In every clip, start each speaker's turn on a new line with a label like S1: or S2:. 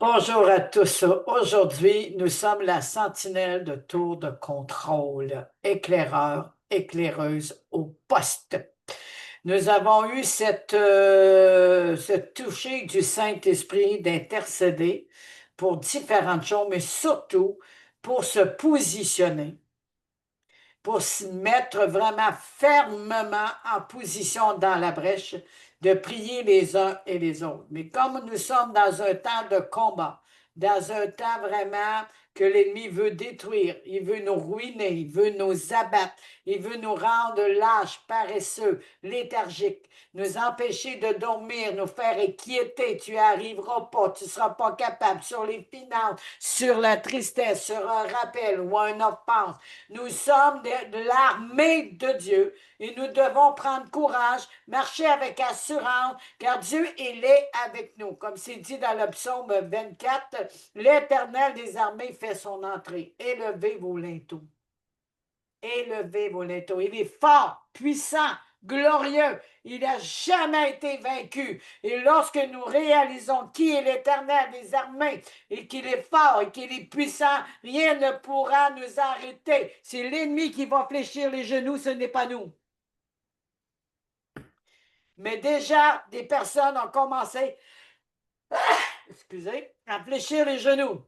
S1: Bonjour à tous. Aujourd'hui, nous sommes la sentinelle de tour de contrôle, éclaireur, éclaireuse au poste. Nous avons eu ce toucher du Saint-Esprit d'intercéder pour différentes choses, mais surtout pour se positionner, pour se mettre vraiment fermement en position dans la brèche, de prier les uns et les autres. Mais comme nous sommes dans un temps de combat, dans un temps vraiment que l'ennemi veut détruire, il veut nous ruiner, il veut nous abattre, il veut nous rendre lâches, paresseux, léthargiques, nous empêcher de dormir, nous faire inquiéter. Tu n'y arriveras pas, tu ne seras pas capable sur les finances, sur la tristesse, sur un rappel ou une offense. Nous sommes de l'armée de Dieu et nous devons prendre courage, marcher avec assurance, car Dieu, il est avec nous. Comme c'est dit dans le psaume 24, l'Éternel des armées fait son entrée. Élevez vos linteaux. Élevez vos linteaux. Il est fort, puissant, glorieux. Il n'a jamais été vaincu. Et lorsque nous réalisons qui est l'Éternel des armées et qu'il est fort et qu'il est puissant, rien ne pourra nous arrêter. C'est l'ennemi qui va fléchir les genoux, ce n'est pas nous. Mais déjà, des personnes ont commencé, excusez, à fléchir les genoux.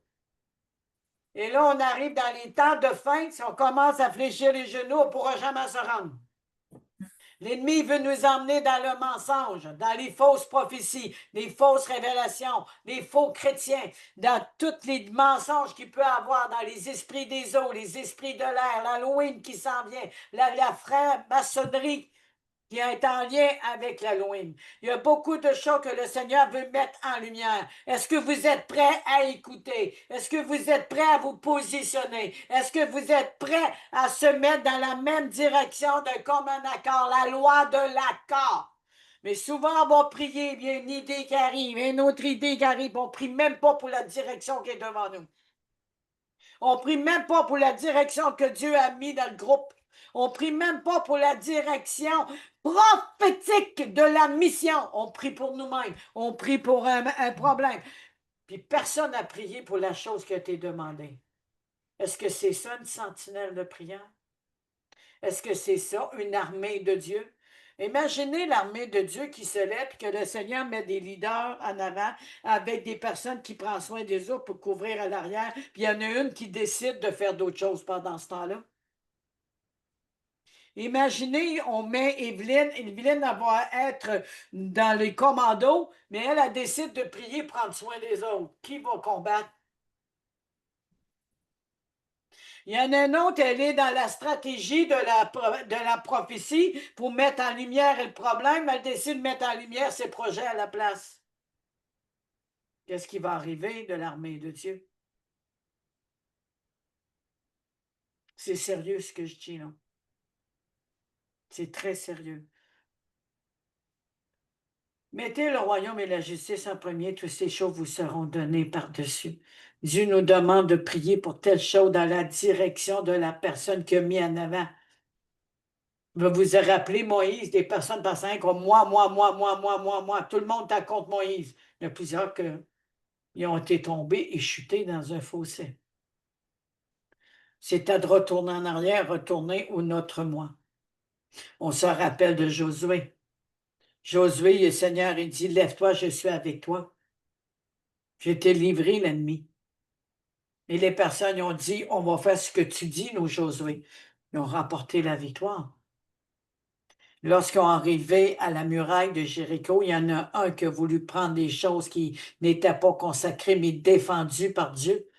S1: Et là, on arrive dans les temps de fin, si on commence à fléchir les genoux, on ne pourra jamais se rendre. L'ennemi veut nous emmener dans le mensonge, dans les fausses prophéties, les fausses révélations, les faux chrétiens, dans tous les mensonges qu'il peut avoir dans les esprits des eaux, les esprits de l'air, l'Halloween qui s'en vient, la franc-maçonnerie qui est en lien avec l'Halloween. Il y a beaucoup de choses que le Seigneur veut mettre en lumière. Est-ce que vous êtes prêts à écouter? Est-ce que vous êtes prêts à vous positionner? Est-ce que vous êtes prêts à se mettre dans la même direction de commun accord, la loi de l'accord? Mais souvent, on va prier, il y a une idée qui arrive, une autre idée qui arrive, on ne prie même pas pour la direction qui est devant nous. On ne prie même pas pour la direction que Dieu a mis dans le groupe. On ne prie même pas pour la direction prophétique de la mission. On prie pour nous-mêmes. On prie pour un problème. Puis personne n'a prié pour la chose qui a été demandée. Est-ce que c'est ça une sentinelle de prière? Est-ce que c'est ça une armée de Dieu? Imaginez l'armée de Dieu qui se lève et que le Seigneur met des leaders en avant avec des personnes qui prennent soin des autres pour couvrir à l'arrière, puis il y en a une qui décide de faire d'autres choses pendant ce temps-là. Imaginez, on met Evelyne, Evelyne va être dans les commandos, mais elle décide de prier, prendre soin des autres. Qui va combattre? Il y en a une autre, elle est dans la stratégie de la prophétie pour mettre en lumière le problème. Elle décide de mettre en lumière ses projets à la place. Qu'est-ce qui va arriver de l'armée de Dieu? C'est sérieux ce que je dis là. C'est très sérieux. Mettez le royaume et la justice en premier, toutes ces choses vous seront données par-dessus. Dieu nous demande de prier pour telle chose dans la direction de la personne qui a mis en avant. Vous vous rappelez Moïse, des personnes passant comme moi. Tout le monde est contre Moïse. Il y a plusieurs qui ont été tombés et chutés dans un fossé. C'est à de retourner en arrière, retourner au notre moi. On se rappelle de Josué. Josué, le Seigneur, il dit, lève-toi, je suis avec toi. Je t'ai livré l'ennemi. Et les personnes ont dit, on va faire ce que tu dis, nous, Josué. Ils ont remporté la victoire. Lorsqu'ils sont arrivés à la muraille de Jéricho, il y en a un qui a voulu prendre des choses qui n'étaient pas consacrées, mais défendues par Dieu.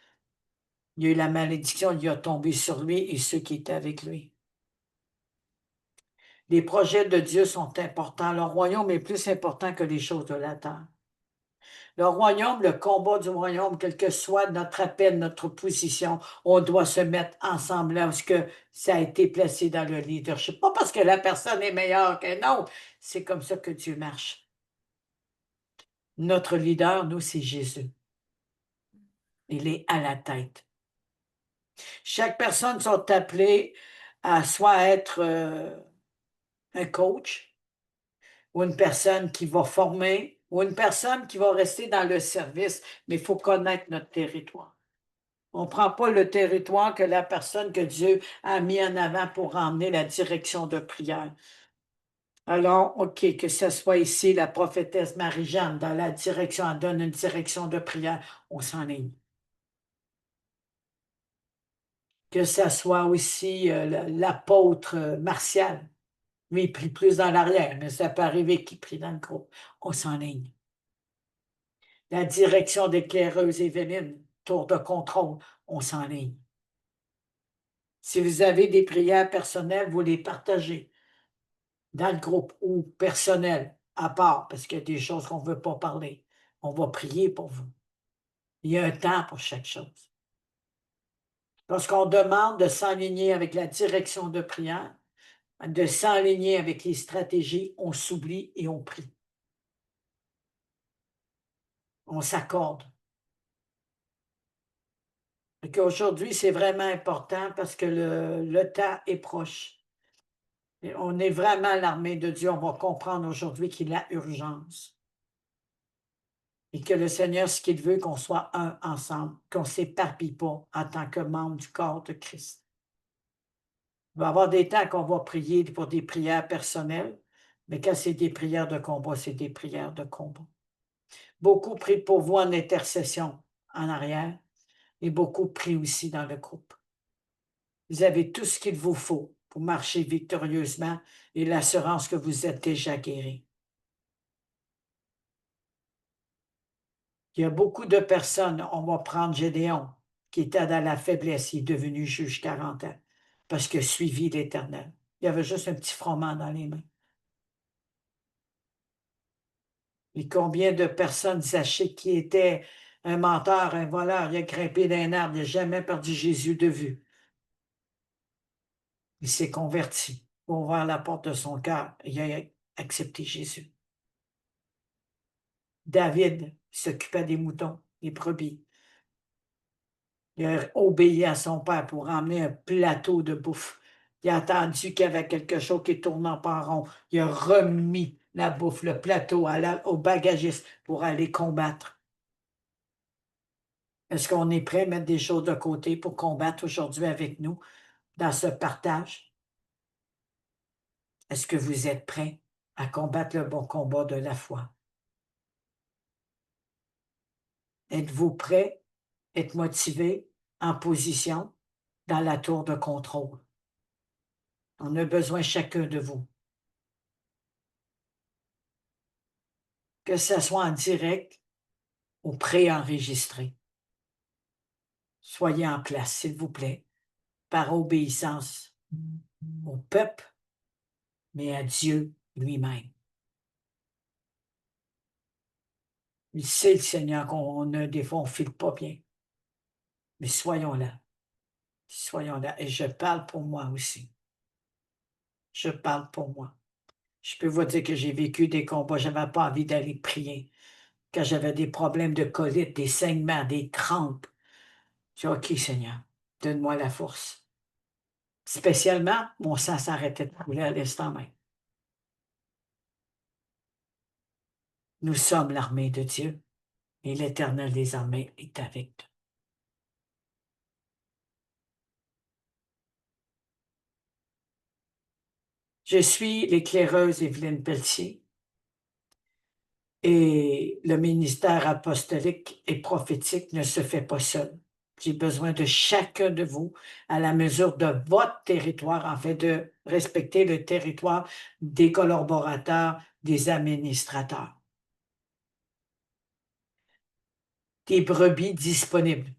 S1: Il y a eu la malédiction, il a tombé sur lui et ceux qui étaient avec lui. Les projets de Dieu sont importants. Le royaume est plus important que les choses de la terre. Le royaume, le combat du royaume, quel que soit notre appel, notre position, on doit se mettre ensemble là, parce que ça a été placé dans le leadership. Pas parce que la personne est meilleure qu'un autre, c'est comme ça que Dieu marche. Notre leader, nous, c'est Jésus. Il est à la tête. Chaque personne sont appelées à soit être un coach ou une personne qui va former ou une personne qui va rester dans le service, mais il faut connaître notre territoire. On ne prend pas le territoire que la personne que Dieu a mis en avant pour emmener la direction de prière. Alors, OK, que ce soit ici la prophétesse Marie-Jeanne dans la direction, elle donne une direction de prière, on s'enligne. Que ce soit aussi l'apôtre Martial, lui, il prie plus dans l'arrière, mais ça peut arriver qu'il prie dans le groupe. On s'enligne. La direction d'éclaireuse Évelyne, tour de contrôle, on s'enligne. Si vous avez des prières personnelles, vous les partagez dans le groupe ou personnel, à part, parce qu'il y a des choses qu'on ne veut pas parler. On va prier pour vous. Il y a un temps pour chaque chose. Lorsqu'on demande de s'aligner avec la direction de prière, de s'aligner avec les stratégies, on s'oublie et on prie. On s'accorde. Aujourd'hui, c'est vraiment important parce que le temps est proche. Et on est vraiment l'armée de Dieu. On va comprendre aujourd'hui qu'il y a urgence. Et que le Seigneur, ce qu'il veut, qu'on soit un ensemble, qu'on ne s'éparpille pas en tant que membre du corps de Christ. Il va y avoir des temps qu'on va prier pour des prières personnelles, mais quand c'est des prières de combat, c'est des prières de combat. Beaucoup prient pour vous en intercession en arrière et beaucoup prient aussi dans le groupe. Vous avez tout ce qu'il vous faut pour marcher victorieusement et l'assurance que vous êtes déjà guéri. Il y a beaucoup de personnes, on va prendre Gédéon, qui était dans la faiblesse, il est devenu juge 40 ans, parce qu'il a suivi l'Éternel. Il avait juste un petit froment dans les mains. Et combien de personnes sachez qui était un menteur, un voleur, il a grimpé d'un arbre, il n'a jamais perdu Jésus de vue. Il s'est converti, il a ouvert la porte de son cœur, il a accepté Jésus. David s'occupait des moutons, des brebis. Il a obéi à son père pour emmener un plateau de bouffe. Il a attendu qu'il y avait quelque chose qui tournait pas en rond. Il a remis la bouffe, le plateau au bagagiste pour aller combattre. Est-ce qu'on est prêt à mettre des choses de côté pour combattre aujourd'hui avec nous dans ce partage? Est-ce que vous êtes prêts à combattre le bon combat de la foi? Êtes-vous prêts? Êtes motivé en position dans la tour de contrôle? On a besoin chacun de vous. Que ce soit en direct ou préenregistré. Soyez en place, s'il vous plaît, par obéissance au peuple, mais à Dieu lui-même. Il sait, le Seigneur, qu'on a des fois, on ne file pas bien. Mais soyons là. Soyons là. Et je parle pour moi aussi. Je parle pour moi. Je peux vous dire que j'ai vécu des combats. Je n'avais pas envie d'aller prier. Quand j'avais des problèmes de colite, des saignements, des crampes. Je dis, OK, Seigneur, donne-moi la force. Spécialement, mon sang s'arrêtait de couler à l'instant même. Nous sommes l'armée de Dieu et l'Éternel des armées est avec nous. Je suis l'éclaireuse Évelyne Pelletier et le ministère apostolique et prophétique ne se fait pas seul. J'ai besoin de chacun de vous à la mesure de votre territoire, en fait, de respecter le territoire des collaborateurs, des administrateurs. Des brebis disponibles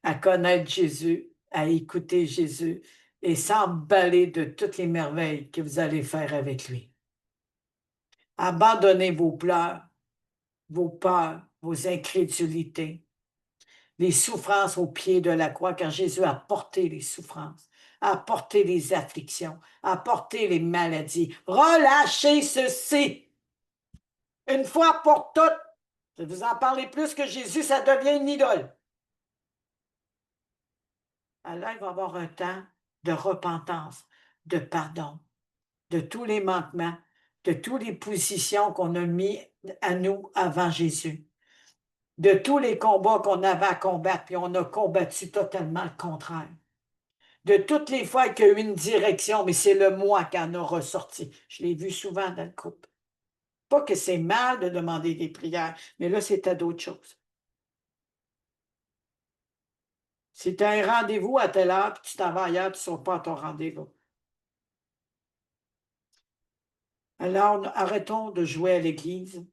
S1: à connaître Jésus, à écouter Jésus et s'emballer de toutes les merveilles que vous allez faire avec lui. Abandonnez vos pleurs, vos peurs, vos incrédulités, les souffrances au pied de la croix, car Jésus a porté les souffrances, a porté les afflictions, a porté les maladies. Relâchez ceci une fois pour toutes. Je vais vous en parler plus que Jésus, ça devient une idole. Alors, il va y avoir un temps de repentance, de pardon, de tous les manquements, de toutes les positions qu'on a mis à nous avant Jésus, de tous les combats qu'on avait à combattre, puis on a combattu totalement le contraire. De toutes les fois qu'il y a eu une direction, mais c'est le moi qui en a ressorti. Je l'ai vu souvent dans le couple. Pas que c'est mal de demander des prières, mais là, c'était d'autres choses. Si tu as un rendez-vous à telle heure, puis tu t'en vas ailleurs, tu ne sors pas à ton rendez-vous. Alors, arrêtons de jouer à l'église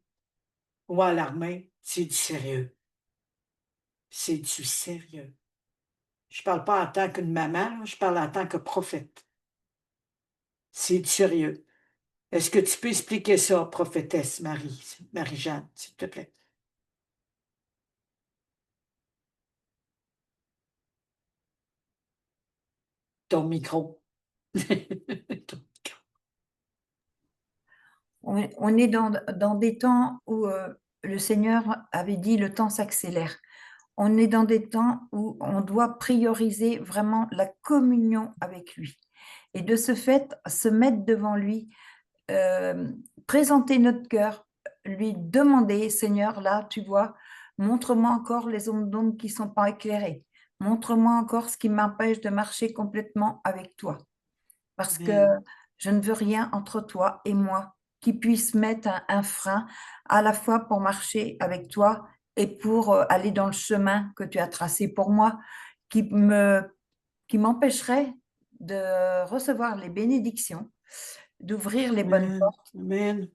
S1: ou à l'armée. C'est du sérieux. C'est du sérieux. Je ne parle pas en tant qu'une maman, je parle en tant que prophète. C'est du sérieux. Est-ce que tu peux expliquer ça, prophétesse Marie-Jeanne, s'il te plaît? Ton micro.
S2: On est dans des temps où le Seigneur avait dit le temps s'accélère. On est dans des temps où on doit prioriser vraiment la communion avec lui. Et de ce fait, se mettre devant lui, présenter notre cœur, lui demander, Seigneur, là, tu vois, montre-moi encore les ondes d'ombre qui ne sont pas éclairées. Montre-moi encore ce qui m'empêche de marcher complètement avec toi. Parce que
S1: Amen.
S2: je ne veux rien entre toi et moi qui puisse mettre un frein à la fois pour marcher avec toi et pour aller dans le chemin que tu as tracé pour moi, qui m'empêcherait de recevoir les bénédictions, d'ouvrir les bonnes
S1: Amen.
S2: portes.
S1: Amen.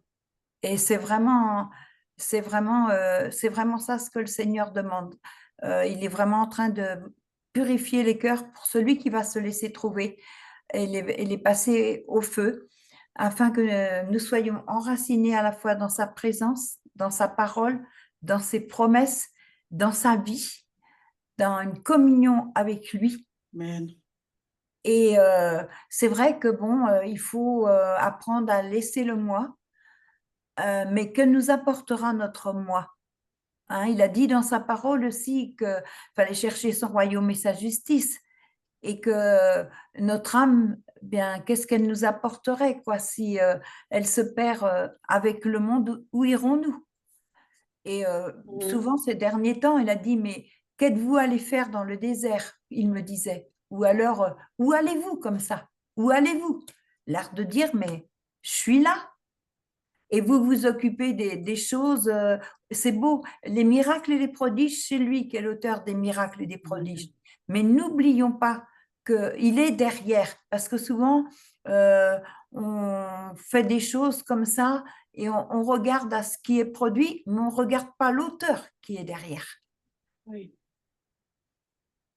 S2: Et c'est vraiment ça ce que le Seigneur demande. Il est vraiment en train de purifier les cœurs pour celui qui va se laisser trouver et les passer au feu, afin que nous soyons enracinés à la fois dans sa présence, dans sa parole, dans ses promesses, dans sa vie, dans une communion avec lui.
S1: Amen.
S2: Et c'est vrai que bon, il faut apprendre à laisser le moi, mais que nous apportera notre moi? Hein, il a dit dans sa parole aussi qu'il fallait chercher son royaume et sa justice, et que notre âme, bien, qu'est-ce qu'elle nous apporterait, quoi, si elle se perd avec le monde, où irons-nous? Et souvent, ces derniers temps, il a dit, mais qu'êtes-vous allé faire dans le désert? Il me disait. Ou alors, où allez-vous comme ça? Où allez-vous? L'art de dire, mais je suis là. Et vous vous occupez des choses, c'est beau, les miracles et les prodiges, c'est lui qui est l'auteur des miracles et des prodiges. Mais n'oublions pas qu'il est derrière, parce que souvent, on fait des choses comme ça et on regarde à ce qui est produit, mais on ne regarde pas l'auteur qui est derrière.
S1: Oui.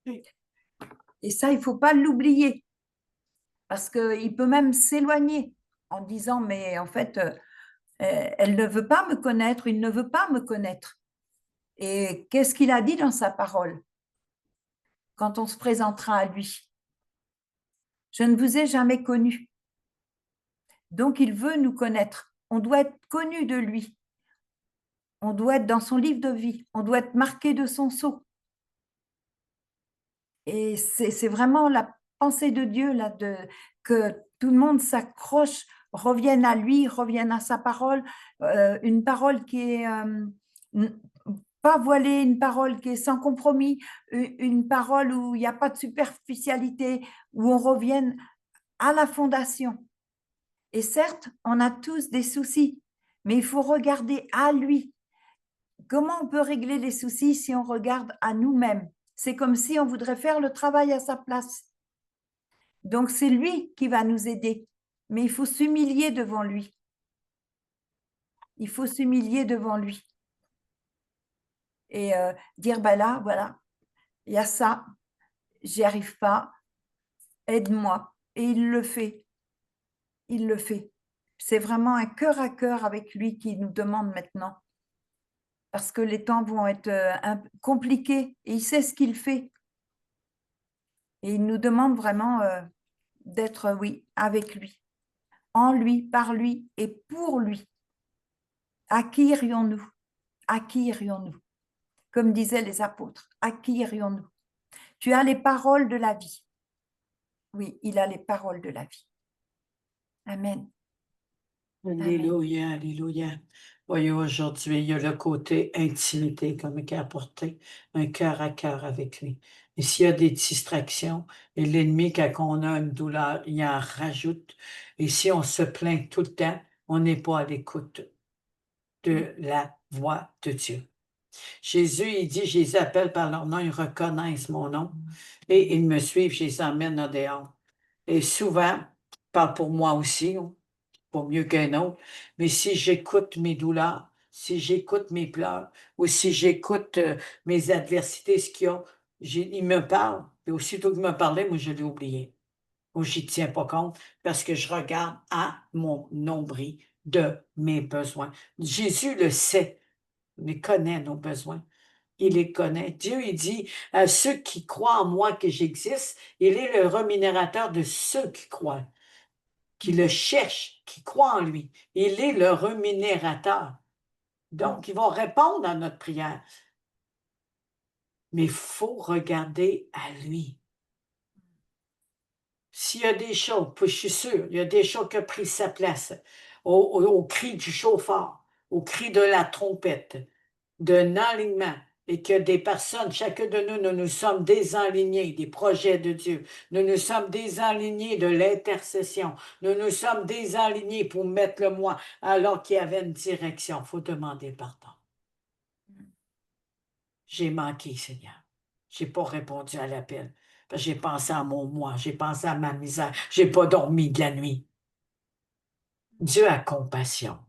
S1: Oui.
S2: Et ça, il ne faut pas l'oublier, parce qu'il peut même s'éloigner en disant, mais en fait, elle ne veut pas me connaître, il ne veut pas me connaître. Et qu'est-ce qu'il a dit dans sa parole quand on se présentera à lui? Je ne vous ai jamais connu. Donc, il veut nous connaître. On doit être connu de lui. On doit être dans son livre de vie. On doit être marqué de son sceau. Et c'est vraiment la pensée de Dieu là, que tout le monde s'accroche, revienne à lui, revienne à sa parole, une parole qui est pas voilée, une parole qui est sans compromis, une parole où il n'y a pas de superficialité, où on revienne à la fondation. Et certes, on a tous des soucis, mais il faut regarder à lui. Comment on peut régler les soucis si on regarde à nous-mêmes? C'est comme si on voudrait faire le travail à sa place. Donc, c'est lui qui va nous aider, mais il faut s'humilier devant lui. Il faut s'humilier devant lui et dire, ben là, voilà, il y a ça, j'y arrive pas, aide-moi. Et il le fait, il le fait. C'est vraiment un cœur à cœur avec lui qui nous demande maintenant, parce que les temps vont être compliqués et il sait ce qu'il fait. Et il nous demande vraiment d'être, oui, avec lui, en lui, par lui et pour lui. À qui irions-nous? À qui irions-nous? Comme disaient les apôtres, à qui irions-nous? Tu as les paroles de la vie. Oui, il a les paroles de la vie. Amen.
S1: Alléluia, alléluia. Voyez, aujourd'hui, il y a le côté intimité, comme il a apporté un cœur à cœur avec lui. Et s'il y a des distractions, et l'ennemi, quand on a une douleur, il en rajoute. Et si on se plaint tout le temps, on n'est pas à l'écoute de la voix de Dieu. Jésus, il dit, je les appelle par leur nom, ils reconnaissent mon nom. Et ils me suivent, je les emmène en dehors. Et souvent, je parle pour moi aussi, pas mieux qu'un autre, mais si j'écoute mes douleurs, si j'écoute mes pleurs, ou si j'écoute mes adversités, ce qu'il y a, il me parle, et aussitôt qu'il me parlait, moi je l'ai oublié. Ou j'y tiens pas compte parce que je regarde à mon nombril de mes besoins. Jésus le sait, il connaît nos besoins. Il les connaît. Dieu, il dit à ceux qui croient en moi que j'existe, il est le rémunérateur de ceux qui croient, qui le cherchent, qui croient en lui. Il est le rémunérateur. Donc, ils vont répondre à notre prière. Mais il faut regarder à lui. S'il y a des choses, puis je suis sûr, il y a des choses qui ont pris sa place, au cri du chauffard, au cri de la trompette, d'un alignement, et que des personnes, chacun de nous, nous nous sommes désalignés des projets de Dieu. Nous nous sommes désalignés de l'intercession. Nous nous sommes désalignés pour mettre le moi alors qu'il y avait une direction. Il faut demander pardon. J'ai manqué, Seigneur. J'ai pas répondu à l'appel. Parce que j'ai pensé à mon moi, j'ai pensé à ma misère. J'ai pas dormi de la nuit. Dieu a compassion.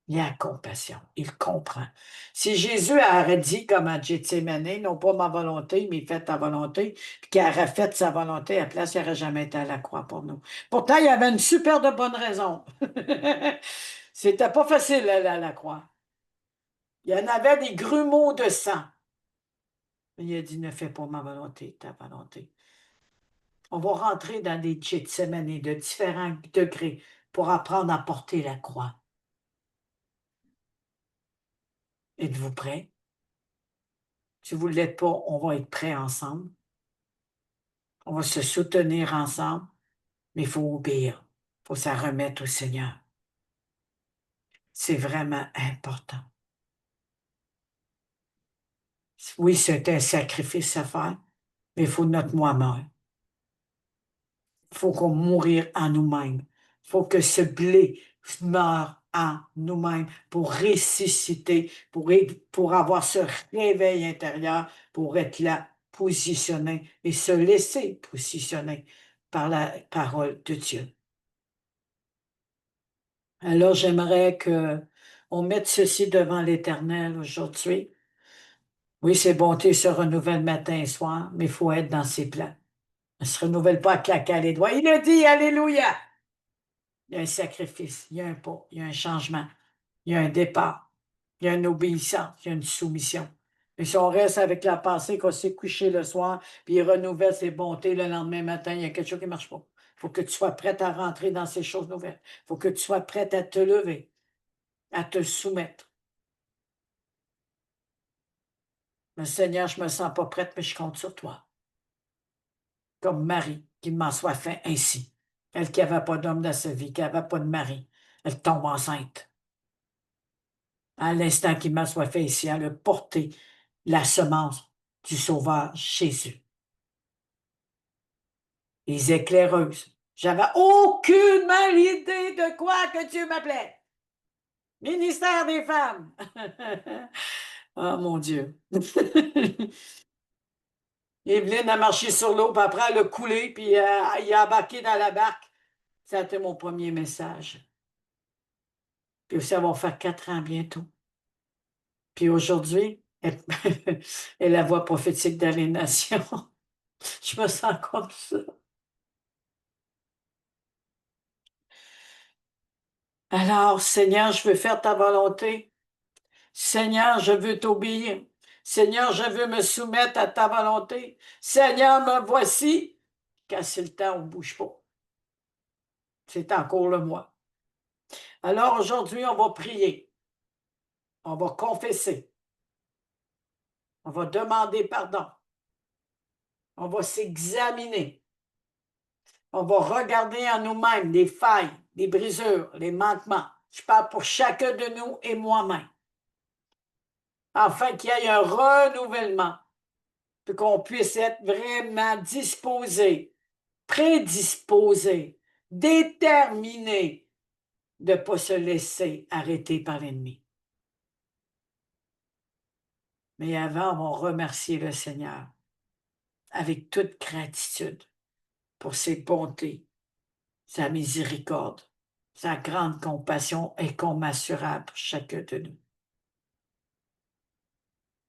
S1: Il a compassion, il comprend. Si Jésus aurait dit comme à Gethsémane, non pas ma volonté, mais faites ta volonté, puis qu'il aurait fait sa volonté, à la place, il n'aurait jamais été à la croix pour nous. Pourtant, il y avait une super de bonne raison. C'était pas facile aller à la croix. Il y en avait des grumeaux de sang. Mais il a dit, ne fais pas ma volonté, ta volonté. On va rentrer dans des Gethsémane de différents degrés pour apprendre à porter la croix. Êtes-vous prêts? Si vous ne l'êtes pas, on va être prêts ensemble. On va se soutenir ensemble, mais il faut obéir. Il faut s'en remettre au Seigneur. C'est vraiment important. Oui, c'est un sacrifice à faire, mais il faut notre moi-même. Il faut qu'on mourir en nous-mêmes. Il faut que ce blé meure en nous-mêmes pour ressusciter, pour avoir ce réveil intérieur, pour être là, positionné et se laisser positionner par la parole de Dieu. Alors, j'aimerais que on mette ceci devant l'Éternel aujourd'hui. Oui, ses bontés se renouvellent matin et soir, mais il faut être dans ses plans. Elle ne se renouvelle pas à claquer les doigts. Il a dit, Alléluia! Il y a un sacrifice, il y a un pas, il y a un changement, il y a un départ, il y a une obéissance, il y a une soumission. Et si on reste avec la pensée qu'on s'est couché le soir, puis il renouvelle ses bontés le lendemain matin, il y a quelque chose qui ne marche pas. Il faut que tu sois prête à rentrer dans ces choses nouvelles. Il faut que tu sois prête à te lever, à te soumettre. Mais Seigneur, je ne me sens pas prête, mais je compte sur toi. Comme Marie, qui m'en soit fait ainsi. Elle qui n'avait pas d'homme dans sa vie, qui n'avait pas de mari, elle tombe enceinte. À l'instant qu'il m'a soit fait ici, elle a porté la semence du Sauveur Jésus. Les éclaireuses. J'avais aucunement l'idée de quoi que Dieu m'appelait. Ministère des femmes. Oh mon Dieu. Evelyne a marché sur l'eau, puis après elle a coulé, puis il a embarqué dans la barque. Ça a été mon premier message. Puis ça va faire 4 ans bientôt. Puis aujourd'hui, elle est la voix prophétique d'aliénation. Je me sens comme ça. Alors, Seigneur, je veux faire ta volonté. Seigneur, je veux t'obéir. Seigneur, je veux me soumettre à ta volonté. Seigneur, me voici. Quand c'est le temps, on ne bouge pas. C'est encore le mois. Alors aujourd'hui, on va prier. On va confesser. On va demander pardon. On va s'examiner. On va regarder en nous-mêmes les failles, les brisures, les manquements. Je parle pour chacun de nous et moi-même. Afin qu'il y ait un renouvellement, puis qu'on puisse être vraiment disposé, prédisposé, déterminé de ne pas se laisser arrêter par l'ennemi. Mais avant, on va remercier le Seigneur avec toute gratitude pour ses bontés, sa miséricorde, sa grande compassion incommensurable pour chacun de nous.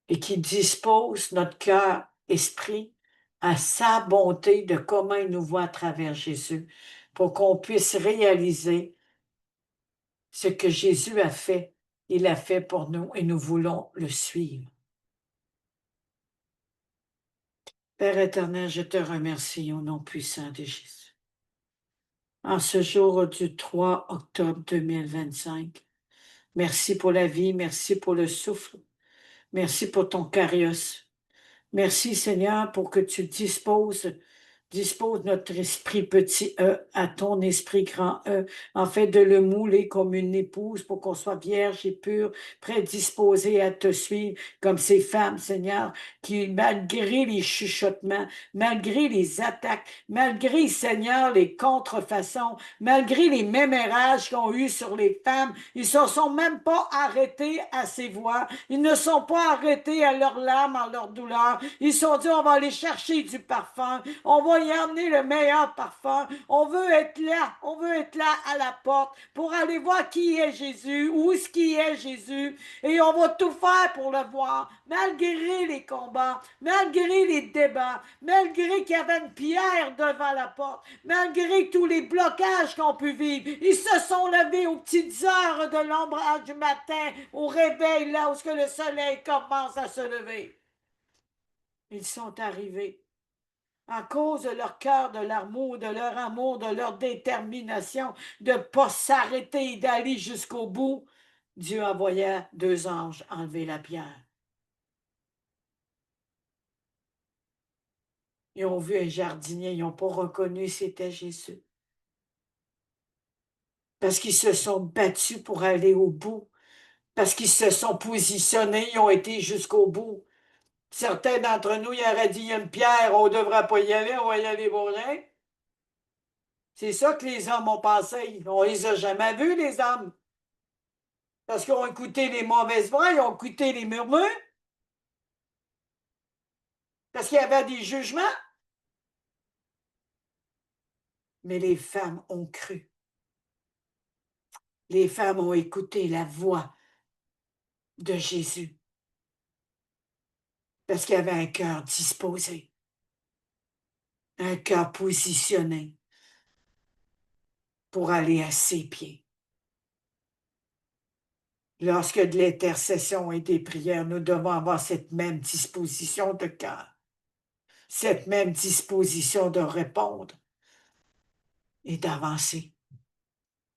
S1: Et qui dispose notre cœur, esprit, à sa bonté de comment il nous voit à travers Jésus, pour qu'on puisse réaliser ce que Jésus a fait. Il a fait pour nous et nous voulons le suivre. Père éternel, je te remercie au nom puissant de Jésus. En ce jour du 3 octobre 2025, merci pour la vie, merci pour le souffle, merci pour ton cariosse. Merci Seigneur pour que tu dispose notre esprit petit E à ton esprit grand E, en fait de le mouler comme une épouse pour qu'on soit vierge et pure, prédisposée à te suivre comme ces femmes, Seigneur, qui, malgré les chuchotements, malgré les attaques, malgré, Seigneur, les contrefaçons, malgré les mémérages qu'ils ont eu sur les femmes, ils ne se sont même pas arrêtés à ces voix, ils ne sont pas arrêtés à leurs larmes, à leur douleur, ils se sont dit, on va aller chercher du parfum, on va y emmener le meilleur parfum. On veut être là à la porte pour aller voir qui est Jésus, où est-ce qui est Jésus, et on va tout faire pour le voir, malgré les combats, malgré les débats, malgré qu'il y avait une pierre devant la porte, malgré tous les blocages qu'on peut vivre. Ils se sont levés aux petites heures de l'ombrage du matin, au réveil, là où le soleil commence à se lever. Ils sont arrivés à cause de leur cœur, de leur amour, de leur détermination, de ne pas s'arrêter et d'aller jusqu'au bout, Dieu envoya 2 anges enlever la pierre. Ils ont vu un jardinier, ils n'ont pas reconnu c'était Jésus. Parce qu'ils se sont battus pour aller au bout, parce qu'ils se sont positionnés, ils ont été jusqu'au bout. Certains d'entre nous, ils auraient dit, il y a une pierre, on ne devrait pas y aller, on va y aller pour rien. C'est ça que les hommes ont pensé. On les a jamais vus, les hommes. Parce qu'ils ont écouté les mauvaises voix, ils ont écouté les murmures. Parce qu'il y avait des jugements. Mais les femmes ont cru. Les femmes ont écouté la voix de Jésus. Parce qu'il y avait un cœur disposé. Un cœur positionné pour aller à ses pieds. Lorsque de l'intercession et des prières, nous devons avoir cette même disposition de cœur, cette même disposition de répondre et d'avancer.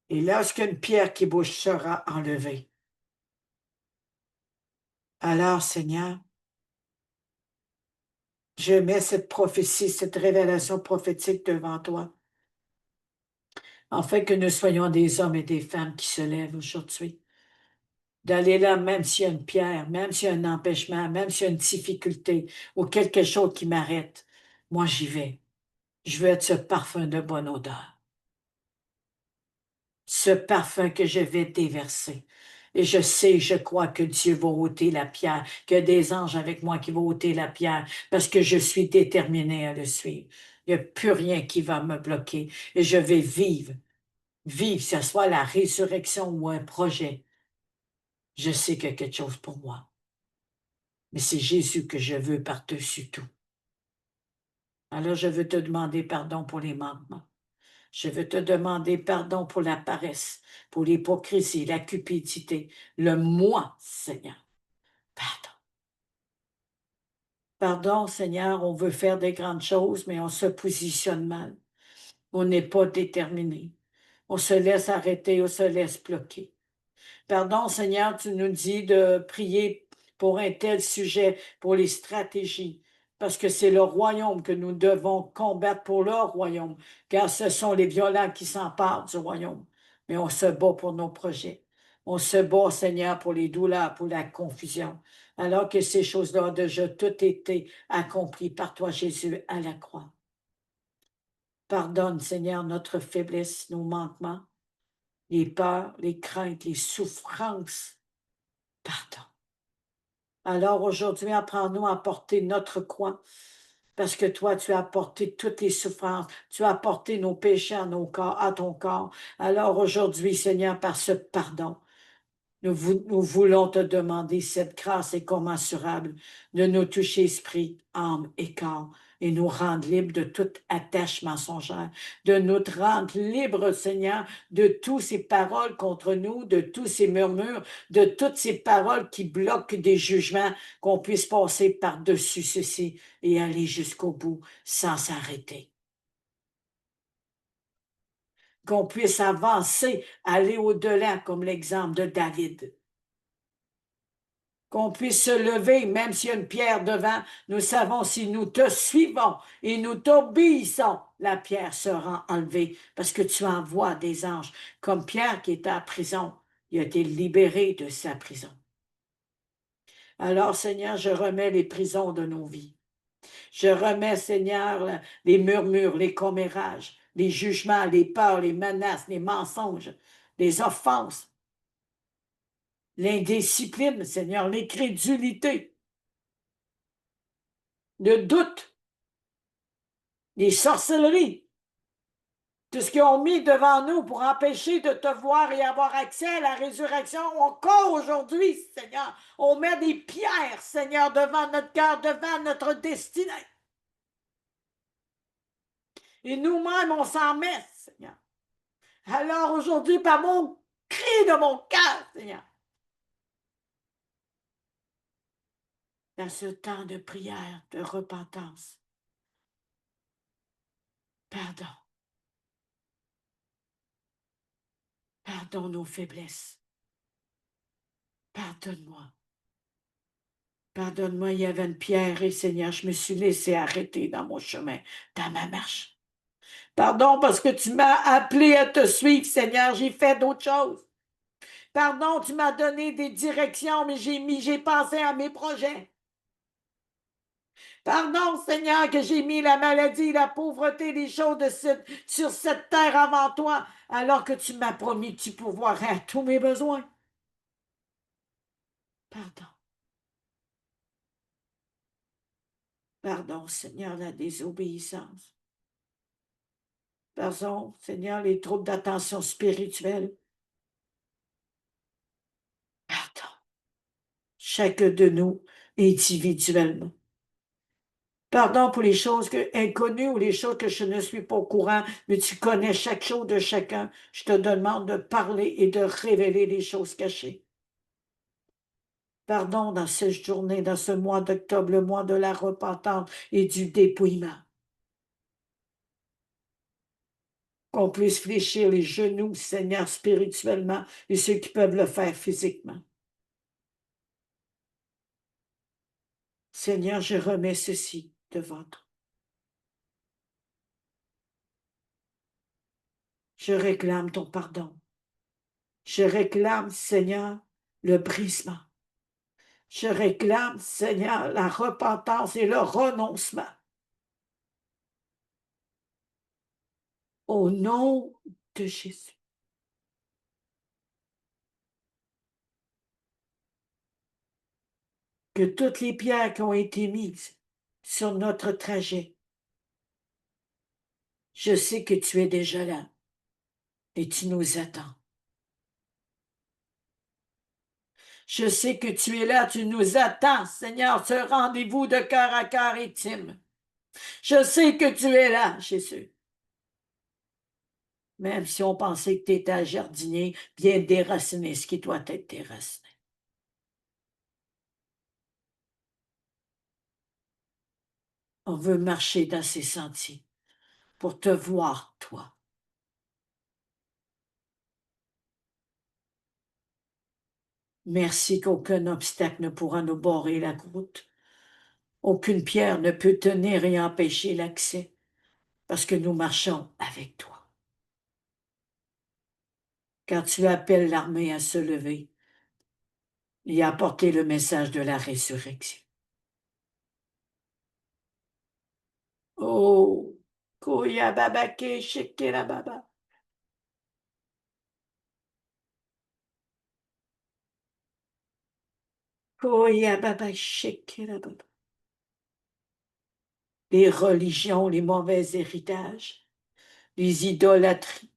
S1: Et lorsqu'une pierre qui bouge sera enlevée, alors, Seigneur, je mets cette prophétie, cette révélation prophétique devant toi, afin que nous soyons des hommes et des femmes qui se lèvent aujourd'hui. D'aller là, même s'il y a une pierre, même s'il y a un empêchement, même s'il y a une difficulté ou quelque chose qui m'arrête, moi j'y vais. Je veux être ce parfum de bonne odeur. Ce parfum que je vais déverser. Et je sais, je crois que Dieu va ôter la pierre, qu'il y a des anges avec moi qui vont ôter la pierre, parce que je suis déterminée à le suivre. Il n'y a plus rien qui va me bloquer. Et je vais vivre, que ce soit la résurrection ou un projet. Je sais qu'il y a quelque chose pour moi. Mais c'est Jésus que je veux par-dessus tout. Alors je veux te demander pardon pour les manquements. Je veux te demander pardon pour la paresse, pour l'hypocrisie, la cupidité, le moi, Seigneur. Pardon. Pardon, Seigneur, on veut faire des grandes choses, mais on se positionne mal. On n'est pas déterminé. On se laisse arrêter, on se laisse bloquer. Pardon, Seigneur, tu nous dis de prier pour un tel sujet, pour les stratégies, parce que c'est le royaume que nous devons combattre pour le royaume, car ce sont les violents qui s'emparent du royaume. mais on se bat pour nos projets. On se bat, Seigneur, pour les douleurs, pour la confusion, alors que ces choses-là ont déjà toutes été accomplies par toi, Jésus, à la croix. Pardonne, Seigneur, notre faiblesse, nos manquements, les peurs, les craintes, les souffrances. Pardon. Alors aujourd'hui, apprends-nous à porter notre croix, parce que toi, tu as porté toutes les souffrances, tu as porté nos péchés à nos corps, à ton corps. Alors aujourd'hui, Seigneur, par ce pardon, nous voulons te demander cette grâce incommensurable de nous toucher esprit, âme et corps et nous rendre libres de toute attache mensongère, de nous rendre libres, Seigneur, de toutes ces paroles contre nous, de tous ces murmures, de toutes ces paroles qui bloquent des jugements, qu'on puisse passer par-dessus ceci et aller jusqu'au bout sans s'arrêter. Qu'on puisse avancer, aller au-delà, comme l'exemple de David. Qu'on puisse se lever, même s'il y a une pierre devant, nous savons si nous te suivons et nous t'obéissons, la pierre sera enlevée parce que tu envoies des anges. Comme Pierre qui était en prison, il a été libéré de sa prison. Alors, Seigneur, je remets les prisons de nos vies. Je remets, Seigneur, les murmures, les commérages, les jugements, les peurs, les menaces, les mensonges, les offenses, l'indiscipline, Seigneur, l'incrédulité, le doute, les sorcelleries, tout ce qu'ils ont mis devant nous pour empêcher de te voir et avoir accès à la résurrection. Encore aujourd'hui, Seigneur, on met des pierres, Seigneur, devant notre cœur, devant notre destinée. Et nous-mêmes, on s'en met, Seigneur. Alors aujourd'hui, par mon cri de mon cœur, Seigneur, dans ce temps de prière, de repentance, pardon. Pardonne nos faiblesses. Pardonne-moi. Pardonne-moi, il y avait une pierre et Seigneur, je me suis laissé arrêter dans mon chemin, dans ma marche. Pardon parce que tu m'as appelé à te suivre, Seigneur, j'ai fait d'autres choses. Pardon, tu m'as donné des directions, mais j'ai pensé à mes projets. Pardon, Seigneur, que j'ai mis la maladie, la pauvreté, les choses sur cette terre avant toi, alors que tu m'as promis que tu pourvoirais à tous mes besoins. Pardon. Pardon, Seigneur, la désobéissance. Pardon, Seigneur, les troubles d'attention spirituelle. Pardon. Chacun de nous individuellement. Pardon pour les choses inconnues ou les choses que je ne suis pas au courant, mais tu connais chaque chose de chacun. Je te demande de parler et de révéler les choses cachées. Pardon dans cette journée, dans ce mois d'octobre, le mois de la repentance et du dépouillement. Qu'on puisse fléchir les genoux, Seigneur, spirituellement, et ceux qui peuvent le faire physiquement. Seigneur, je remets ceci devant toi. Je réclame ton pardon. Je réclame, Seigneur, le brisement. Je réclame, Seigneur, la repentance et le renoncement. Au nom de Jésus. Que toutes les pierres qui ont été mises sur notre trajet, je sais que tu es déjà là et tu nous attends. Je sais que tu es là, tu nous attends, Seigneur, ce rendez-vous de cœur à cœur intime. Je sais que tu es là, Jésus. Même si on pensait que tu étais un jardinier bien déraciné, ce qui doit être déraciné. On veut marcher dans ces sentiers pour te voir, toi. Merci qu'aucun obstacle ne pourra nous barrer la route. Aucune pierre ne peut tenir et empêcher l'accès, parce que nous marchons avec toi. quand tu appelles l'armée à se lever et à apporter le message de la résurrection. Oh, Koya Babake Shekera Baba. Koya Baba Shekera Baba. Les religions, les mauvais héritages, les idolâtries,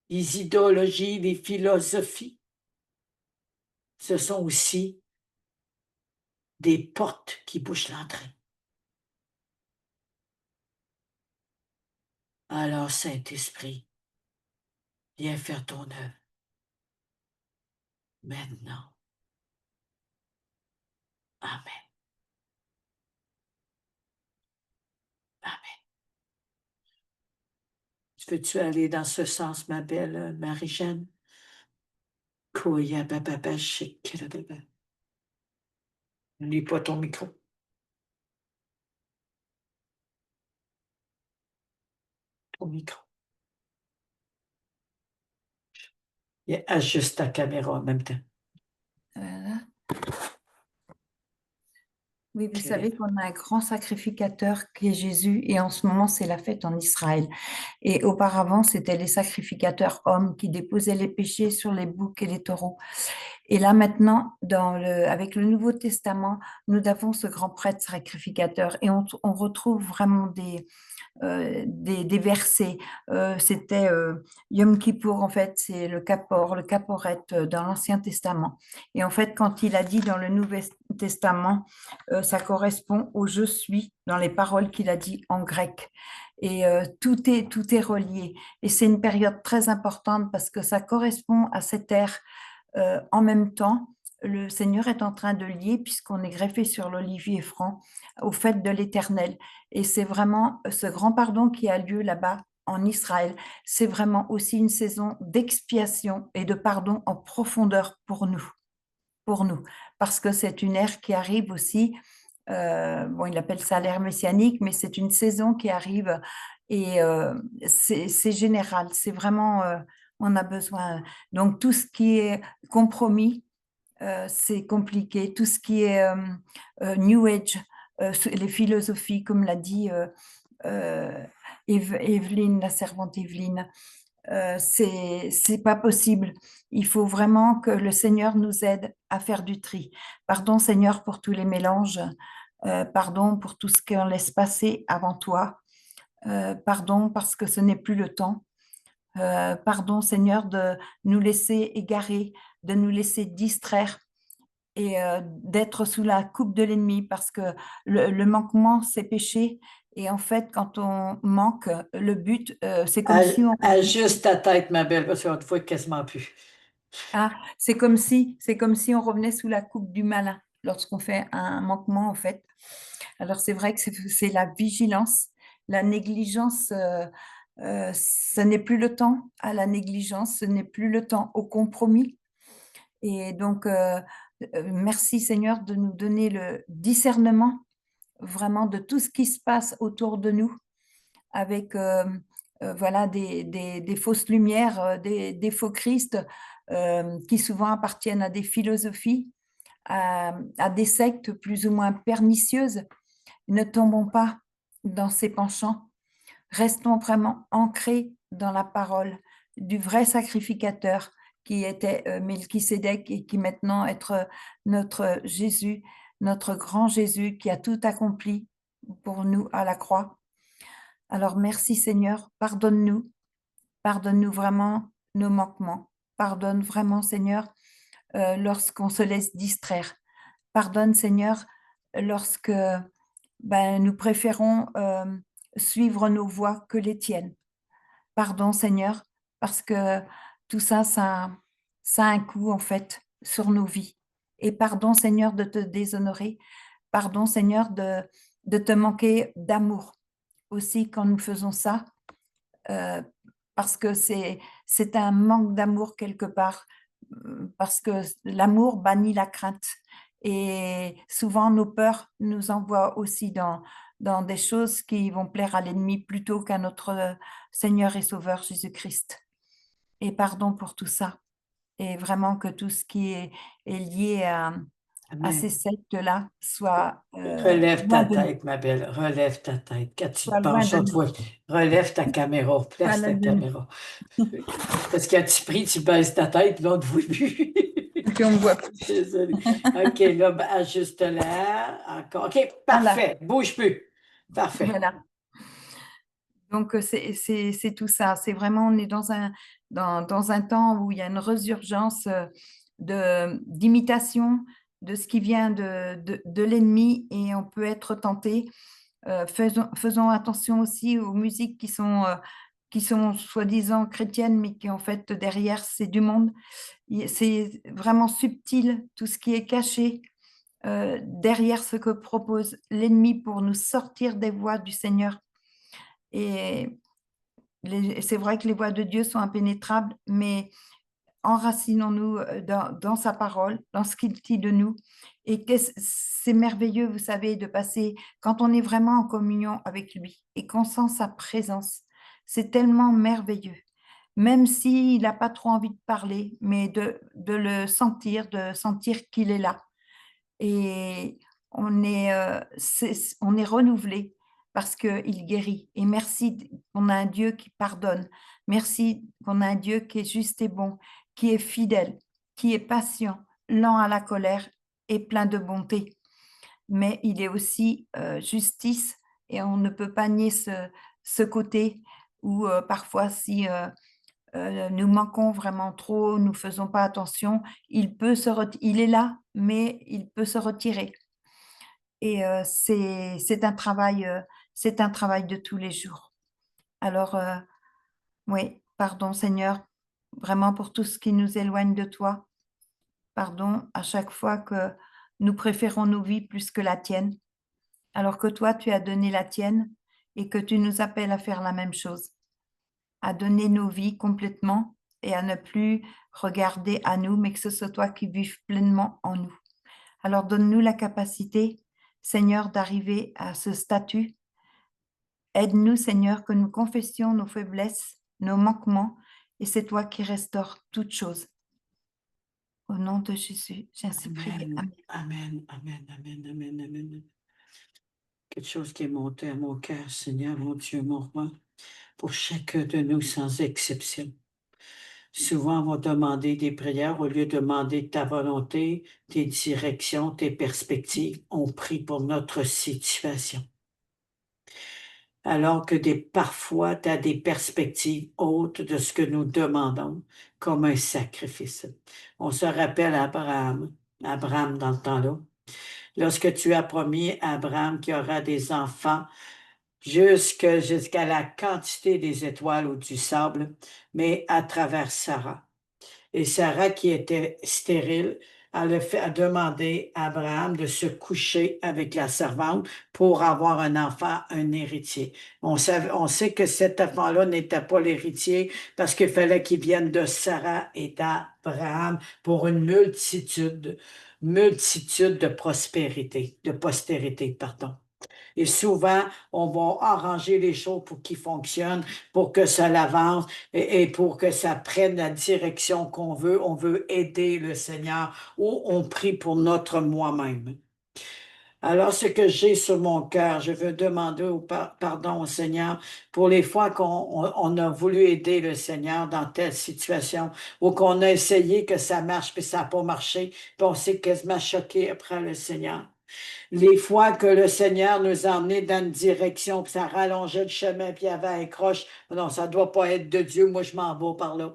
S1: les idéologies, les philosophies, ce sont aussi des portes qui bouchent l'entrée. Alors, Saint-Esprit, viens faire ton œuvre maintenant. Amen. Amen. Veux-tu aller dans ce sens, ma belle Marie-Jeanne? Koya Baba Shekera Baba. N'oublie pas ton micro. Ton micro. Et ajuste ta caméra en même temps.
S2: Voilà. Oui, vous savez qu'on a un grand sacrificateur qui est Jésus et en ce moment, c'est la fête en Israël. Et auparavant, c'était les sacrificateurs hommes qui déposaient les péchés sur les boucs et les taureaux. Et là maintenant, avec le Nouveau Testament, nous avons ce grand prêtre sacrificateur et on retrouve vraiment des versets. C'était Yom Kippour, en fait, c'est le caporet dans l'Ancien Testament. Et en fait, quand il a dit dans le Nouveau Testament, ça correspond au je suis dans les paroles qu'il a dit en grec. Et tout est relié. Et c'est une période très importante parce que ça correspond à cette ère. En même temps, le Seigneur est en train de lier, puisqu'on est greffé sur l'olivier franc, au fait de l'Éternel. Et c'est vraiment ce grand pardon qui a lieu là-bas en Israël. C'est vraiment aussi une saison d'expiation et de pardon en profondeur pour nous, parce que c'est une ère qui arrive aussi. Bon, il appelle ça l'ère messianique, mais c'est une saison qui arrive et c'est général. C'est vraiment, on a besoin. Donc, tout ce qui est compromis, c'est compliqué. Tout ce qui est New Age, les philosophies, comme l'a dit Evelyne, la servante Evelyne, c'est pas possible. Il faut vraiment que le Seigneur nous aide à faire du tri. Pardon, Seigneur, pour tous les mélanges. Pardon pour tout ce qu'on laisse passer avant toi. Pardon parce que ce n'est plus le temps. Pardon, Seigneur, de nous laisser égarer, de nous laisser distraire et d'être sous la coupe de l'ennemi parce que le manquement, c'est péché. Et en fait, quand on manque, le but, c'est comme si on...
S1: Ajuste ta tête, ma belle, parce qu'on te voit quasiment plus.
S2: Ah, c'est comme si on revenait sous la coupe du malin lorsqu'on fait un manquement, en fait. Alors, c'est vrai que c'est la vigilance, la négligence, ce n'est plus le temps à la négligence, ce n'est plus le temps au compromis. Et donc, merci Seigneur de nous donner le discernement vraiment de tout ce qui se passe autour de nous avec voilà, des fausses lumières, des faux Christ qui souvent appartiennent à des philosophies, à des sectes plus ou moins pernicieuses. Ne tombons pas dans ces penchants. Restons vraiment ancrés dans la parole du vrai sacrificateur qui était Melchisédek et qui maintenant est notre Jésus, notre grand Jésus qui a tout accompli pour nous à la croix. Alors merci Seigneur, pardonne-nous vraiment nos manquements. Pardonne vraiment Seigneur lorsqu'on se laisse distraire. Pardonne Seigneur lorsque nous préférons suivre nos voies que les tiennes. Pardon Seigneur, parce que tout ça, ça a un coût en fait sur nos vies. Et pardon Seigneur de te déshonorer. Pardon Seigneur de te manquer d'amour aussi quand nous faisons ça, parce que c'est un manque d'amour quelque part, parce que l'amour bannit la crainte. Et souvent, nos peurs nous envoient aussi dans des choses qui vont plaire à l'ennemi plutôt qu'à notre Seigneur et Sauveur Jésus-Christ. et pardon pour tout ça. Et vraiment que tout ce qui est lié à ces
S1: Amen.
S2: sectes-là soit
S1: Relève
S2: loin
S1: ta
S2: de nous,
S1: tête, ma belle. Relève ta tête. Quand tu te
S2: soit loin
S1: penches,
S2: de
S1: on te
S2: nous,
S1: voit. Relève ta caméra.
S2: soit
S1: Place
S2: loin
S1: ta
S2: de nous.
S1: caméra. Parce qu'à tu pries, tu baisses ta tête, puis là, on ne te voit plus.
S2: Et puis on me voit plus.
S1: Désolé. OK, là, ben, ajuste-la. Encore. OK,
S2: Voilà,
S1: parfait. Bouge plus. Parfait.
S2: voilà. Donc, c'est tout ça. C'est vraiment, on est dans un temps où il y a une résurgence d'imitation de ce qui vient de l'ennemi et on peut être tenté. Faisons attention aussi aux musiques qui sont soi-disant chrétiennes, mais qui en fait derrière, c'est du monde. C'est vraiment subtil, tout ce qui est caché derrière ce que propose l'ennemi pour nous sortir des voies du Seigneur. Et c'est vrai que les voies de Dieu sont impénétrables, mais enracinons-nous dans sa parole, dans ce qu'il dit de nous. Et c'est merveilleux, vous savez, de passer, quand on est vraiment en communion avec lui et qu'on sent sa présence, c'est tellement merveilleux. Même s'il n'a pas trop envie de parler, mais de sentir qu'il est là. Et on est renouvelé parce qu'il guérit. Et merci qu'on a un Dieu qui pardonne. Merci qu'on a un Dieu qui est juste et bon, qui est fidèle, qui est patient, lent à la colère et plein de bonté. Mais il est aussi justice et on ne peut pas nier ce côté où parfois si nous manquons vraiment trop, nous faisons pas attention, il est là, mais il peut se retirer. Et c'est un travail de tous les jours. Alors, oui, pardon Seigneur, vraiment pour tout ce qui nous éloigne de toi. Pardon à chaque fois que nous préférons nos vies plus que la tienne, alors que toi, tu as donné la tienne et que tu nous appelles à faire la même chose, à donner nos vies complètement et à ne plus regarder à nous, mais que ce soit toi qui vives pleinement en nous. Alors donne-nous la capacité, Seigneur, d'arriver à ce statut. Aide-nous, Seigneur, que nous confessions nos faiblesses, nos manquements, et c'est toi qui restaures toutes choses. Au nom de Jésus, j'ai ainsi prié.
S1: Amen.
S2: Amen.
S1: Amen. Amen. Amen. Amen. Amen. Quelque chose qui est monté à mon cœur, Seigneur, mon Dieu, mon roi, pour chacun de nous sans exception. Souvent, on va demander des prières au lieu de demander ta volonté, tes directions, tes perspectives. On prie pour notre situation. Alors que parfois, tu as des perspectives hautes de ce que nous demandons comme un sacrifice. On se rappelle Abraham dans le temps-là. Lorsque tu as promis à Abraham qu'il y aura des enfants jusqu'à la quantité des étoiles ou du sable, mais à travers Sarah. Et Sarah, qui était stérile, a demandé à Abraham de se coucher avec la servante pour avoir un enfant, un héritier. On sait que cet enfant-là n'était pas l'héritier parce qu'il fallait qu'il vienne de Sarah et d'Abraham pour une multitude de prospérité, de postérité, pardon. Et souvent, on va arranger les choses pour qu'ils fonctionnent, pour que ça l'avance et pour que ça prenne la direction qu'on veut. On veut aider le Seigneur ou on prie pour notre moi-même. Alors, ce que j'ai sur mon cœur, je veux demander pardon au Seigneur pour les fois qu'on a voulu aider le Seigneur dans telle situation ou qu'on a essayé que ça marche puis ça n'a pas marché, puis on s'est quasiment choqué après le Seigneur. Les fois que le Seigneur nous a emmenés dans une direction, puis ça rallongeait le chemin, puis il y avait un croche. Non, ça ne doit pas être de Dieu, moi je m'en vais par là.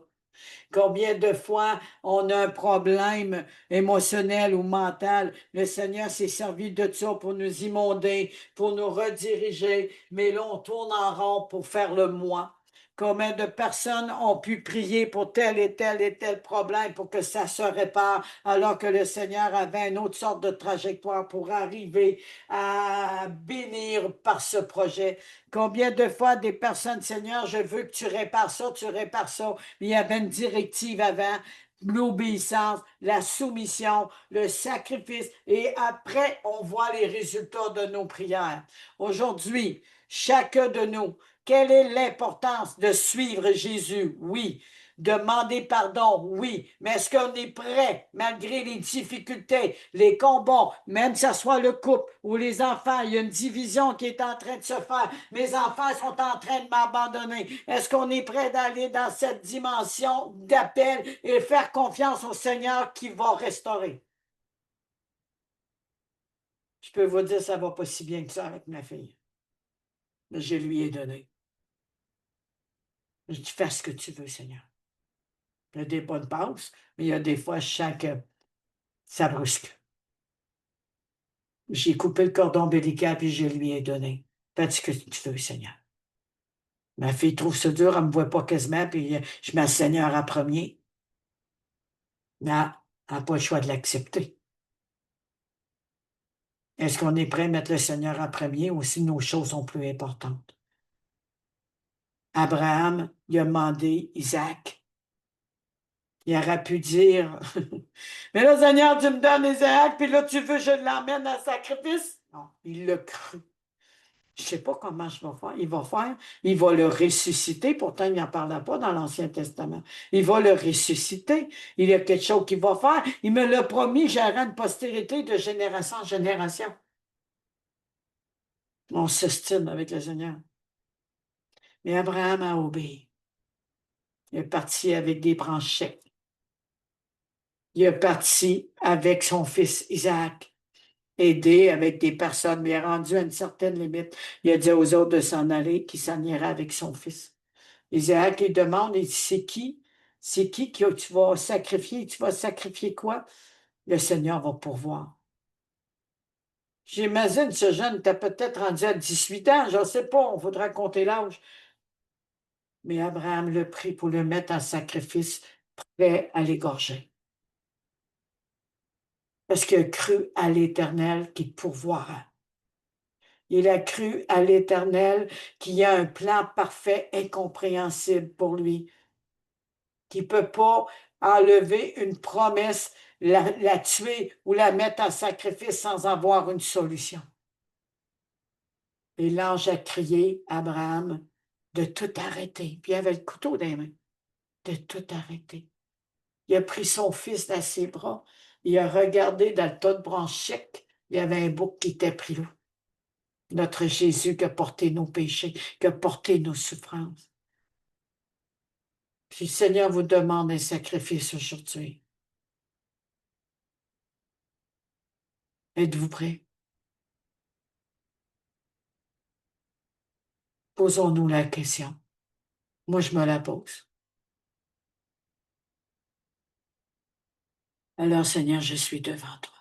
S1: Combien de fois on a un problème émotionnel ou mental, le Seigneur s'est servi de ça pour nous immoder, pour nous rediriger, mais là on tourne en rond pour faire le moi. Combien de personnes ont pu prier pour tel et tel et tel problème pour que ça se répare, alors que le Seigneur avait une autre sorte de trajectoire pour arriver à bénir par ce projet. Combien de fois des personnes, Seigneur, je veux que tu répares ça, mais il y avait une directive avant, l'obéissance, la soumission, le sacrifice, et après, on voit les résultats de nos prières. Aujourd'hui, chacun de nous, quelle est l'importance de suivre Jésus? Oui, Demander pardon, oui. Mais est-ce qu'on est prêt, malgré les difficultés, les combats, même que ce soit le couple ou les enfants, il y a une division qui est en train de se faire. Mes enfants sont en train de m'abandonner. Est-ce qu'on est prêt d'aller dans cette dimension d'appel et faire confiance au Seigneur qui va restaurer? Je peux vous dire, ça ne va pas si bien que ça avec ma fille. Mais je lui ai donné. Je dis, fais ce que tu veux, Seigneur. Il y a des bonnes passes, mais il y a des fois, je sens que ça brusque. J'ai coupé le cordon ombilical puis je lui ai donné. Fais ce que tu veux, Seigneur. Ma fille trouve ça dur, elle ne me voit pas quasiment, puis je mets le Seigneur en premier. Mais elle n'a pas le choix de l'accepter. Est-ce qu'on est prêt à mettre le Seigneur en premier ou si nos choses sont plus importantes? Abraham, il a demandé Isaac. Il aurait pu dire, mais là, Seigneur, tu me donnes Isaac, puis là, tu veux que je l'emmène à sacrifice? Non, il l'a cru. Je ne sais pas comment je vais faire. Il va le ressusciter. Pourtant, il n'en parlait pas dans l'Ancien Testament. Il va le ressusciter. Il y a quelque chose qu'il va faire. Il me l'a promis, j'aurai une postérité de génération en génération. On s'estime avec le Seigneur. Mais Abraham a obéi. Il est parti avec des branches sèches. Il est parti avec son fils Isaac, aidé avec des personnes, mais il est rendu à une certaine limite. Il a dit aux autres de s'en aller, qu'il s'en ira avec son fils. Isaac, il demande, il dit, c'est qui? C'est qui que tu vas sacrifier? Tu vas sacrifier quoi? Le Seigneur va pourvoir. J'imagine ce jeune était peut-être rendu à 18 ans, je ne sais pas, on voudra compter l'âge. Mais Abraham le prit pour le mettre en sacrifice, prêt à l'égorger. Parce qu'il a cru à l'Éternel qui pourvoira. Il a cru à l'Éternel qui a un plan parfait, incompréhensible pour lui, qui ne peut pas enlever une promesse, la tuer ou la mettre en sacrifice sans avoir une solution. Et l'ange a crié à Abraham de tout arrêter. Puis il avait le couteau dans les mains, de tout arrêter. Il a pris son fils dans ses bras, il a regardé dans le tas de branches secs, il y avait un bouc qui était pris là. Notre Jésus qui a porté nos péchés, qui a porté nos souffrances. Puis le Seigneur vous demande un sacrifice aujourd'hui. Êtes-vous prêts? Posons-nous la question. Moi, je me la pose. Alors, Seigneur, je suis devant toi.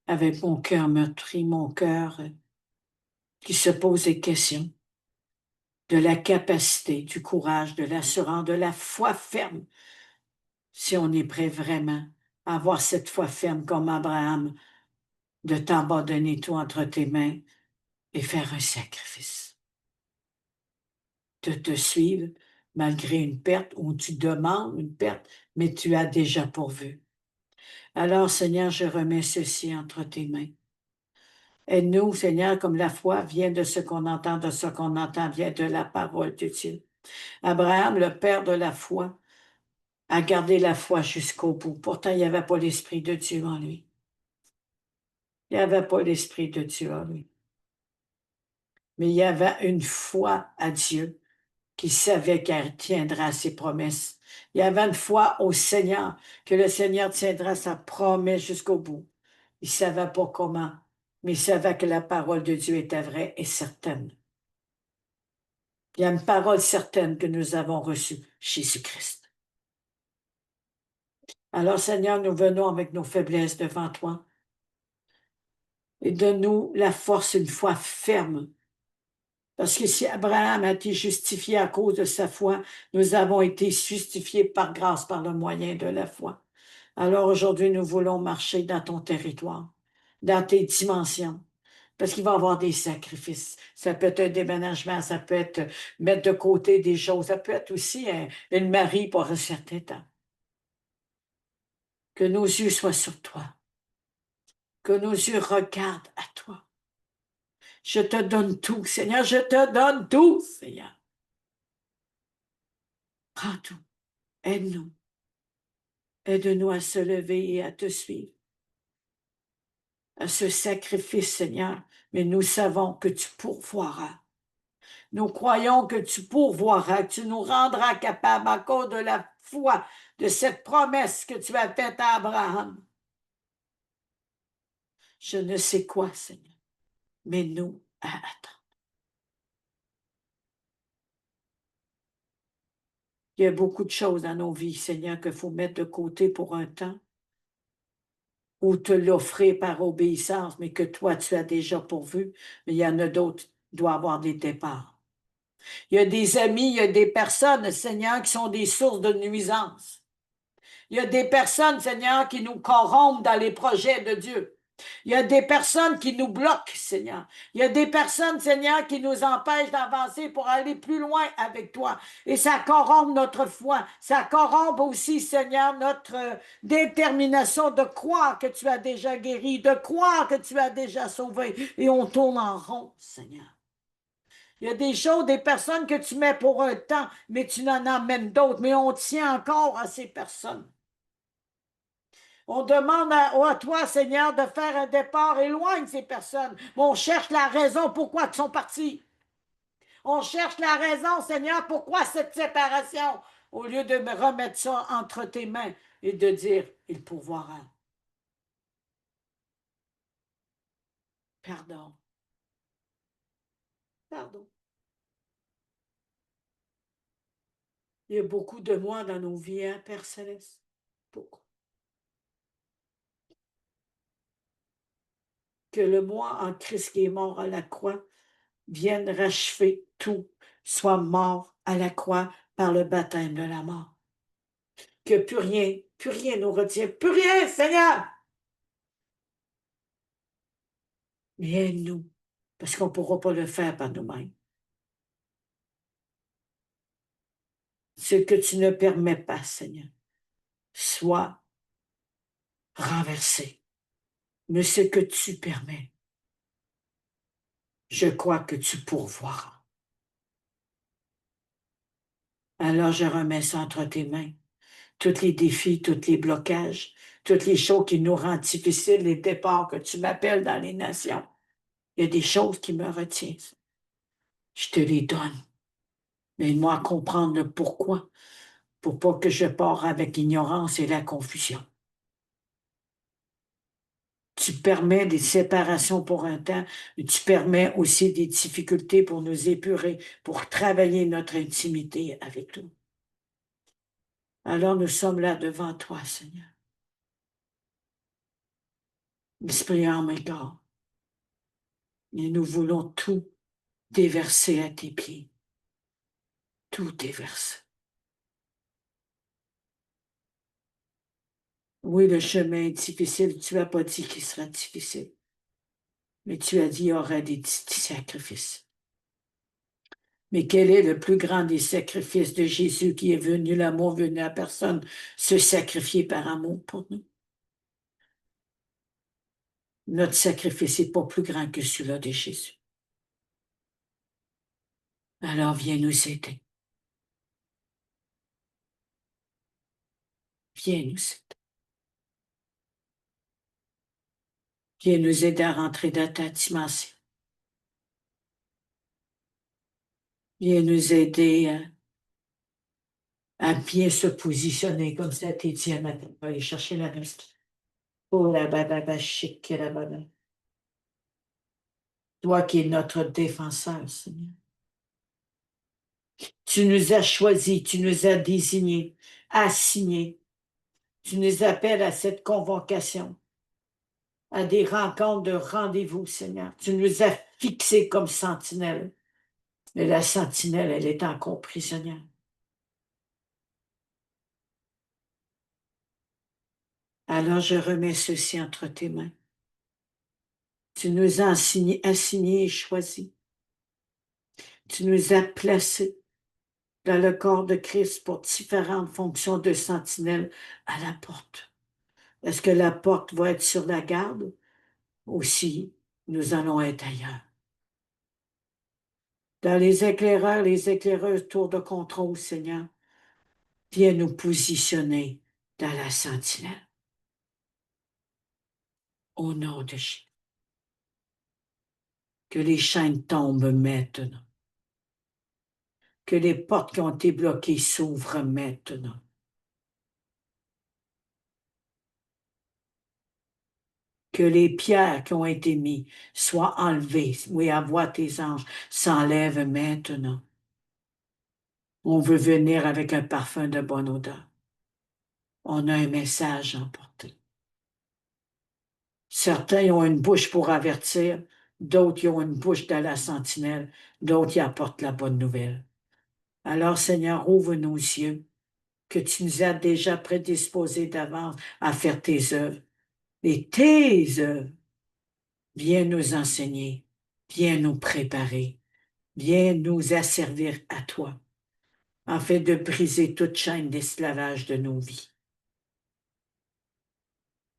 S1: Avec mon cœur meurtri, mon cœur qui se pose des questions, de la capacité, du courage, de l'assurance, de la foi ferme, si on est prêt vraiment à avoir cette foi ferme comme Abraham, de t'abandonner tout entre tes mains et faire un sacrifice. De te suivre malgré une perte où tu demandes une perte, mais tu as déjà pourvu. Alors, Seigneur, je remets ceci entre tes mains. Aide-nous, Seigneur, comme la foi vient de ce qu'on entend vient de la parole de Dieu. Abraham, le père de la foi, a gardé la foi jusqu'au bout. Pourtant, il n'y avait pas l'Esprit de Dieu en lui. Il n'y avait pas l'Esprit de Dieu en lui. Mais il y avait une foi à Dieu qui savait qu'elle tiendra ses promesses. Il y avait une foi au Seigneur, que le Seigneur tiendra sa promesse jusqu'au bout. Il ne savait pas comment, mais il savait que la parole de Dieu était vraie et certaine. Il y a une parole certaine que nous avons reçue, Jésus-Christ. Alors, Seigneur, nous venons avec nos faiblesses devant toi et donne-nous la force, une foi ferme. Parce que si Abraham a été justifié à cause de sa foi, nous avons été justifiés par grâce, par le moyen de la foi. Alors aujourd'hui, nous voulons marcher dans ton territoire, dans tes dimensions, parce qu'il va y avoir des sacrifices. Ça peut être un déménagement, ça peut être mettre de côté des choses, ça peut être aussi une Marie pour un certain temps. Que nos yeux soient sur toi, que nos yeux regardent à toi. Je te donne tout, Seigneur, je te donne tout, Seigneur. Prends tout. Aide-nous. Aide-nous à se lever et à te suivre, à ce sacrifice, Seigneur. Mais nous savons que tu pourvoiras. Nous croyons que tu pourvoiras, que tu nous rendras capables à cause de la foi, de cette promesse que tu as faite à Abraham. Je ne sais quoi, Seigneur, mais nous à attendre. Il y a beaucoup de choses dans nos vies, Seigneur, qu'il faut mettre de côté pour un temps ou te l'offrir par obéissance, mais que toi, tu as déjà pourvu. Mais il y en a d'autres qui doivent avoir des départs. Il y a des amis, il y a des personnes, Seigneur, qui sont des sources de nuisance. Il y a des personnes, Seigneur, qui nous corrompent dans les projets de Dieu. Il y a des personnes qui nous bloquent, Seigneur. Il y a des personnes, Seigneur, qui nous empêchent d'avancer pour aller plus loin avec toi. Et ça corrompt notre foi. Ça corrompt aussi, Seigneur, notre détermination de croire que tu as déjà guéri, de croire que tu as déjà sauvé. Et on tourne en rond, Seigneur. Il y a des choses, des personnes que tu mets pour un temps, mais tu n'en amènes d'autres. Mais on tient encore à ces personnes. On demande à toi, Seigneur, de faire un départ éloigne ces personnes. Mais on cherche la raison pourquoi ils sont partis. On cherche la raison, Seigneur, pourquoi cette séparation, au lieu de me remettre ça entre tes mains et de dire, il pourvoira. Pardon. Pardon. Il y a beaucoup de moi dans nos vies, hein, Père Céleste. Beaucoup. Que le moi en Christ qui est mort à la croix vienne rachever tout, soit mort à la croix par le baptême de la mort. Que plus rien nous retient, plus rien, Seigneur. Mais aide-nous, parce qu'on ne pourra pas le faire par nous-mêmes. Ce que tu ne permets pas, Seigneur, soit renversé. Mais ce que tu permets, je crois que tu pourvoiras. Alors je remets ça entre tes mains. Tous les défis, tous les blocages, toutes les choses qui nous rendent difficiles, les départs que tu m'appelles dans les nations. Il y a des choses qui me retiennent. Je te les donne. Mais moi, comprendre le pourquoi, pour pas que je pars avec l'ignorance et la confusion. Tu permets des séparations pour un temps, mais tu permets aussi des difficultés pour nous épurer, pour travailler notre intimité avec toi. Alors nous sommes là devant toi, Seigneur. Esprit, âme et corps. Et nous voulons tout déverser à tes pieds. Tout déverser. Oui, le chemin est difficile. Tu n'as pas dit qu'il sera difficile. Mais tu as dit qu'il y aurait des sacrifices. Mais quel est le plus grand des sacrifices de Jésus qui est venu, l'amour venu à personne, se sacrifier par amour pour nous? Notre sacrifice n'est pas plus grand que celui-là de Jésus. Alors viens nous aider. Viens nous aider. Viens nous aider à rentrer dans ta dimension. Viens nous aider à bien se positionner comme ça, Étienne, matin. On va aller chercher la reste. Oh la baba chic, la baba. Toi qui es notre défenseur, Seigneur. Tu nous as choisis, tu nous as désignés, assignés. Tu nous appelles à cette convocation, à des rencontres de rendez-vous, Seigneur. Tu nous as fixés comme sentinelle. Mais la sentinelle, elle est encore prisonnière. Alors je remets ceci entre tes mains. Tu nous as assignés et choisis. Tu nous as placés dans le corps de Christ pour différentes fonctions de sentinelle à la porte. Est-ce que la porte va être sur la garde? Aussi, nous allons être ailleurs. Dans les éclaireurs, les éclaireuses, tour de contrôle, Seigneur, Viens nous positionner dans la sentinelle. Au nom de Jésus. Que les chaînes tombent maintenant. Que les portes qui ont été bloquées s'ouvrent maintenant. Que les pierres qui ont été mises soient enlevées. Oui, à voix tes anges s'enlèvent maintenant. On veut venir avec un parfum de bonne odeur. On a un message à emporter. Certains ont une bouche pour avertir, d'autres ont une bouche dans la sentinelle, d'autres y apportent la bonne nouvelle. Alors, Seigneur, ouvre nos yeux, que tu nous as déjà prédisposés d'avance à faire tes œuvres. Et tes œuvres, viens nous enseigner, viens nous préparer, viens nous asservir à toi, afin de briser toute chaîne d'esclavage de nos vies.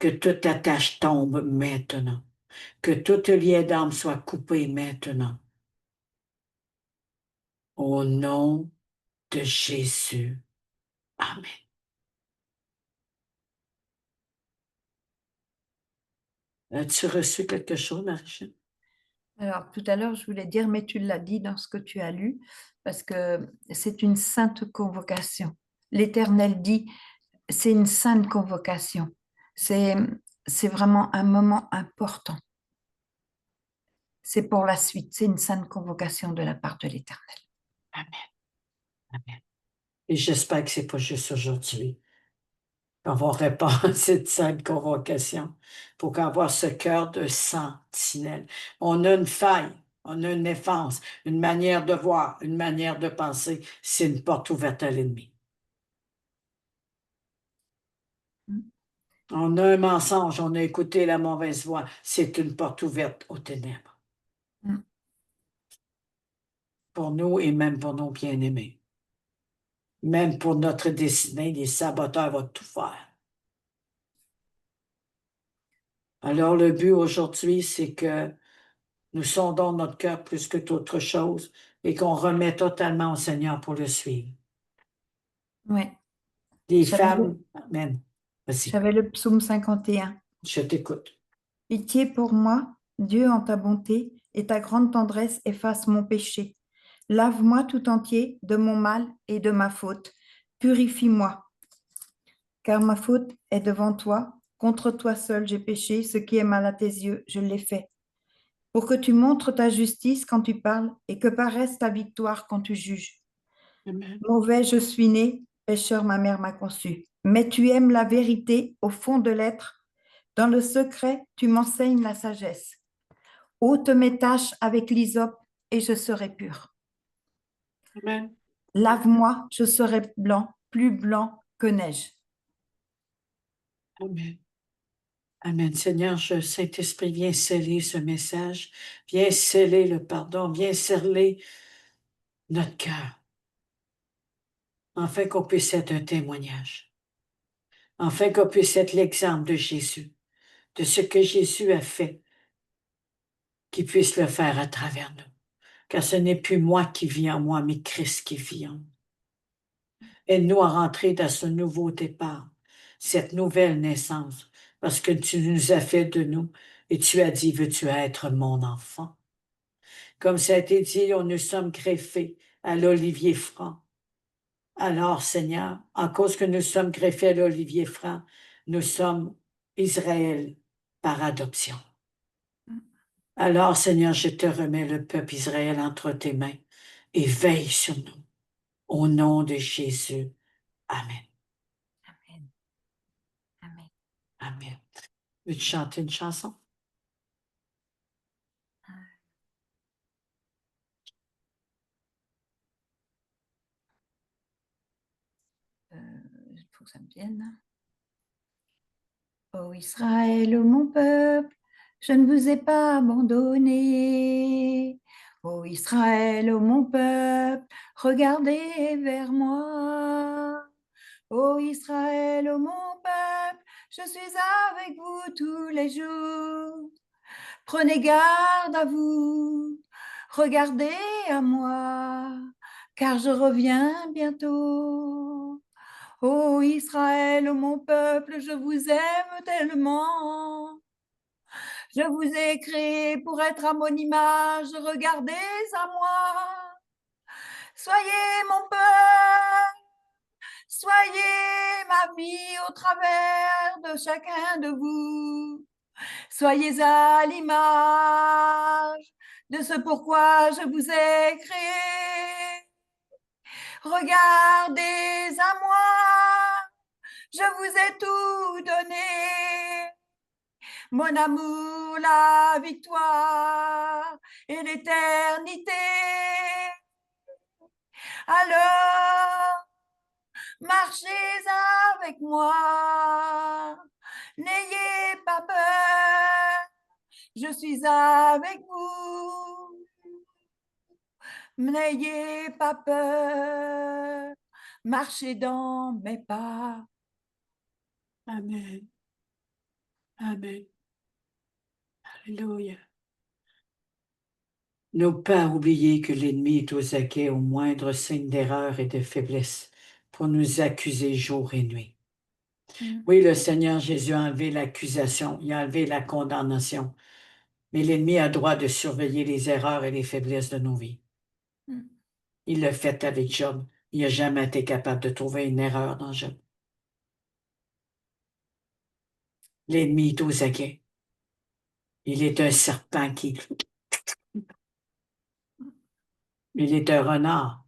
S1: Que toute attache tombe maintenant, que tout lien d'âme soit coupé maintenant. Au nom de Jésus. Amen. As-tu reçu quelque chose, Marie-Jeanne?
S2: Alors, tout à l'heure, je voulais dire, mais tu l'as dit dans ce que tu as lu, parce que c'est une sainte convocation. L'Éternel dit, c'est une sainte convocation. C'est, c'est vraiment un moment important. C'est pour la suite. C'est une sainte convocation de la part de l'Éternel.
S1: Amen. Amen. Et j'espère que c'est pas juste aujourd'hui qu'on va répondre à cette sainte convocation pour avoir ce cœur de sentinelle. On a une faille, on a une défense, une manière de voir, une manière de penser. C'est une porte ouverte à l'ennemi. On a un mensonge, on a écouté la mauvaise voix. C'est une porte ouverte aux ténèbres.
S2: Mm.
S1: Pour nous et même pour nos bien-aimés. Même pour notre destinée, les saboteurs vont tout faire. Alors, le but aujourd'hui, c'est que nous sondons notre cœur plus que d'autres choses et qu'on remet totalement au Seigneur pour le suivre.
S2: Oui.
S1: Les
S2: J'avais
S1: femmes, Amen. Vas-y,
S2: j'avais le psaume 51.
S1: je t'écoute.
S2: Pitié pour moi, Dieu, en ta bonté et ta grande tendresse, efface mon péché. Lave-moi tout entier de mon mal et de ma faute. Purifie-moi, car ma faute est devant toi. Contre toi seul j'ai péché, ce qui est mal à tes yeux, je l'ai fait. Pour que tu montres ta justice quand tu parles et que paraisse ta victoire quand tu juges.
S1: Amen.
S2: Mauvais je suis né, pécheur ma mère m'a conçu. Mais tu aimes la vérité au fond de l'être. Dans le secret, tu m'enseignes la sagesse. Ôte mes taches avec l'hysope et je serai pur.
S1: Amen.
S2: Lave-moi, je serai blanc, plus blanc que neige.
S1: Amen. Amen. Seigneur, Saint-Esprit, viens sceller ce message, viens sceller le pardon, viens sceller notre cœur, afin qu'on puisse être un témoignage, afin qu'on puisse être l'exemple de Jésus, de ce que Jésus a fait, qu'il puisse le faire à travers nous. Car ce n'est plus moi qui vis en moi, mais Christ qui vit en nous. Aide-nous à rentrer dans ce nouveau départ, cette nouvelle naissance, parce que tu nous as fait de nous et tu as dit, veux-tu être mon enfant? Comme ça a été dit, nous sommes greffés à l'olivier franc. Alors, Seigneur, en cause que nous sommes greffés à l'olivier franc, nous sommes Israël par adoption. Alors, Seigneur, je te remets le peuple Israël entre tes mains et veille sur nous. Au nom de Jésus. Amen.
S2: Amen. Amen.
S1: Amen. Veux-tu chanter une chanson?
S2: Il faut que ça me vienne. Ô Israël, ô mon peuple, je ne vous ai pas abandonné. Ô Israël, ô mon peuple, regardez vers moi. Ô Israël, ô mon peuple, je suis avec vous tous les jours. Prenez garde à vous, regardez à moi, car je reviens bientôt. Ô Israël, mon peuple, je vous aime tellement. Je vous ai créé pour être à mon image, regardez à moi. Soyez mon peuple, soyez ma vie au travers de chacun de vous. Soyez à l'image de ce pourquoi je vous ai créé. Regardez à moi, je vous ai tout donné. Mon amour, la victoire et l'éternité. Alors, marchez avec moi. N'ayez pas peur, je suis avec vous. N'ayez pas peur, marchez dans mes pas.
S1: Amen. Amen. Alléluia. Ne pas oublier que l'ennemi est aux aguets au moindre signe d'erreur et de faiblesse pour nous accuser jour et nuit. Oui, le Seigneur Jésus a enlevé l'accusation, il a enlevé la condamnation, mais l'ennemi a droit de surveiller les erreurs et les faiblesses de nos vies. Il l'a fait avec Job. Il n'a jamais été capable de trouver une erreur dans Job. L'ennemi est aux aguets. Il est un serpent il est un renard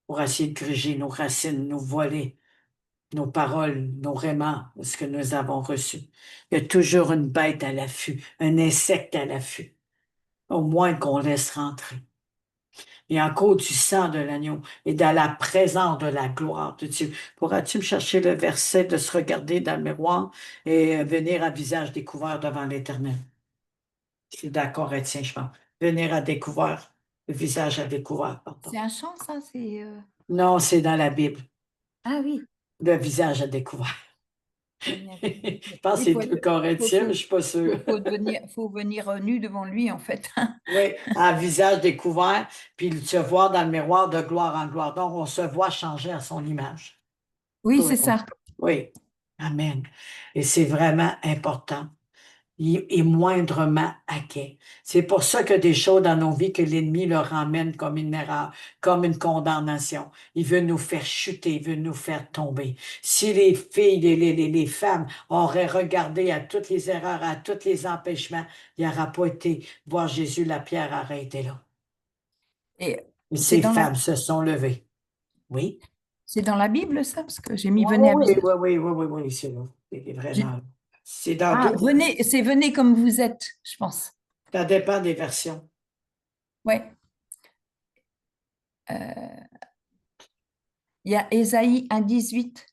S1: pour essayer de gruger nos racines, nous voler nos paroles, nos rémants, ce que nous avons reçu. Il y a toujours une bête à l'affût, un insecte à l'affût, au moins qu'on laisse rentrer. Et en cause du sang de l'agneau et dans la présence de la gloire de Dieu. Pourras-tu me chercher le verset de se regarder dans le miroir et venir à visage découvert devant l'Éternel? C'est dans Corinthiens, je pense. Venir à découvert, le visage à découvert, pardon.
S2: C'est un chant, ça?
S1: Non, c'est dans la Bible,
S2: Ah oui.
S1: le visage à découvert. Je pense que
S2: Il
S1: c'est
S2: faut,
S1: 2 Corinthiens, mais je ne suis pas sûre.
S2: faut venir nu devant lui, en fait.
S1: Oui, à visage découvert, puis se voir dans le miroir de gloire en gloire. Donc, on se voit changer à son image.
S2: Oui,
S1: Oui,
S2: c'est ça.
S1: oui. Amen. Et c'est vraiment important. Il est moindrement inquiet. C'est pour ça que des choses dans nos vies que l'ennemi leur ramène comme une erreur, comme une condamnation. Il veut nous faire chuter, il veut nous faire tomber. Si les filles, les femmes auraient regardé à toutes les erreurs, à tous les empêchements, il n'y aurait pas été voir Jésus, la pierre aurait été là.
S2: Et
S1: Et
S2: c'est
S1: ces
S2: dans la,
S1: femmes se sont levées. Oui?
S2: c'est dans la Bible, ça? Parce que j'ai mis
S1: Oui,
S2: venez à
S1: oui,
S2: visage.
S1: oui, oui, oui, oui, oui, c'est là. C'est vraiment là. C'est dans
S2: Ah,
S1: deux.
S2: venez comme vous êtes, je pense.
S1: Ça dépend des versions.
S2: Ouais. Euh, Il y a Ésaïe 1,18.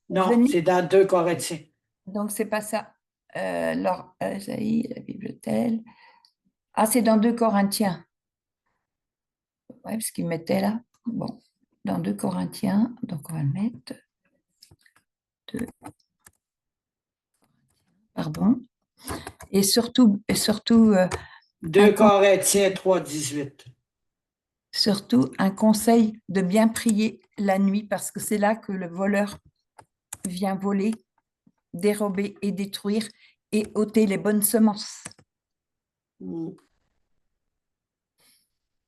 S1: Non,
S2: Venez.
S1: c'est dans 2 Corinthiens.
S2: Donc, c'est pas ça. Alors, Ésaïe, la Bible telle. Ah, c'est dans 2 Corinthiens. Ouais, parce qu'il mettait là. Bon, dans 2 Corinthiens. Donc, on va le mettre. 2, pardon. Et surtout,
S1: 2 Corinthiens 3, 18.
S2: surtout un conseil de bien prier la nuit parce que c'est là que le voleur vient voler, dérober et détruire et ôter les bonnes semences.
S1: Mm.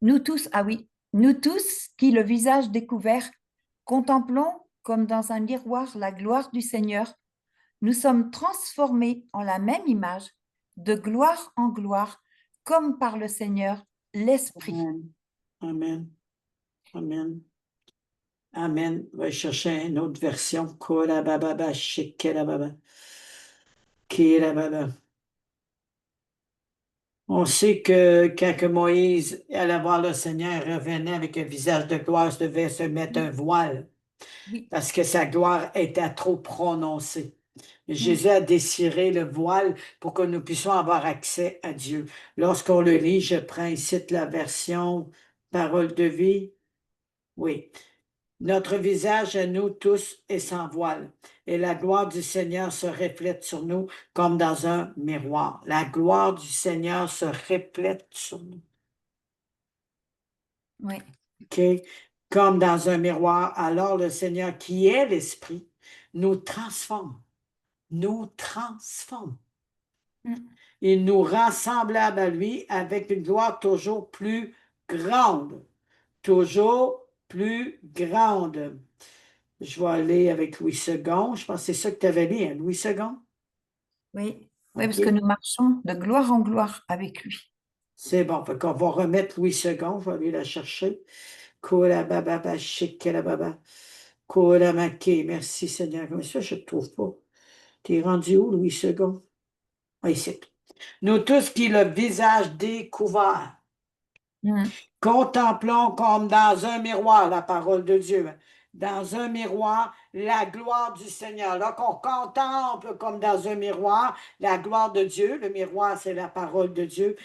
S2: Nous tous, ah oui, nous tous qui, le visage découvert, contemplons comme dans un miroir la gloire du Seigneur, nous sommes transformés en la même image, de gloire en gloire, comme par le Seigneur, l'Esprit.
S1: Amen. Amen. Amen. Amen. On va chercher une autre version. Kolababa, shikelababa, kirababa. On sait que quand que Moïse allait voir le Seigneur, il revenait avec un visage de gloire, il devait se mettre un voile
S2: Oui.
S1: parce que sa gloire était trop prononcée.
S2: Mm.
S1: Jésus a désiré le voile pour que nous puissions avoir accès à Dieu. Lorsqu'on le lit, je prends ici la version Parole de vie. Oui. Notre visage à nous tous est sans voile, et la gloire du Seigneur se reflète sur nous comme dans un miroir. La gloire du Seigneur se reflète sur nous.
S2: Oui.
S1: OK? Comme dans un miroir. Alors le Seigneur, qui est l'Esprit, nous transforme, nous transforme.
S2: Mm.
S1: Il nous rend semblables à lui avec une gloire toujours plus grande, toujours plus grande. Je vais aller avec Louis II. Je pense que c'est ça que tu avais lu, hein, Louis II.
S2: Oui, oui, parce que
S1: OK.
S2: nous marchons de gloire en gloire avec lui.
S1: C'est bon. Fait qu'on va remettre Louis II. Je vais aller la chercher. Kola baba ba shikela baba. Kola maké. Merci Seigneur. Comme ça, je ne te trouve pas. T'es rendu où, Louis II? Ah, ici. Nous tous qui le visage découvert.
S2: Mm.
S1: Contemplons comme dans un miroir la parole de Dieu. Dans un miroir, la gloire du Seigneur. Là qu'on contemple comme dans un miroir la gloire de Dieu. Le miroir, c'est la parole de Dieu.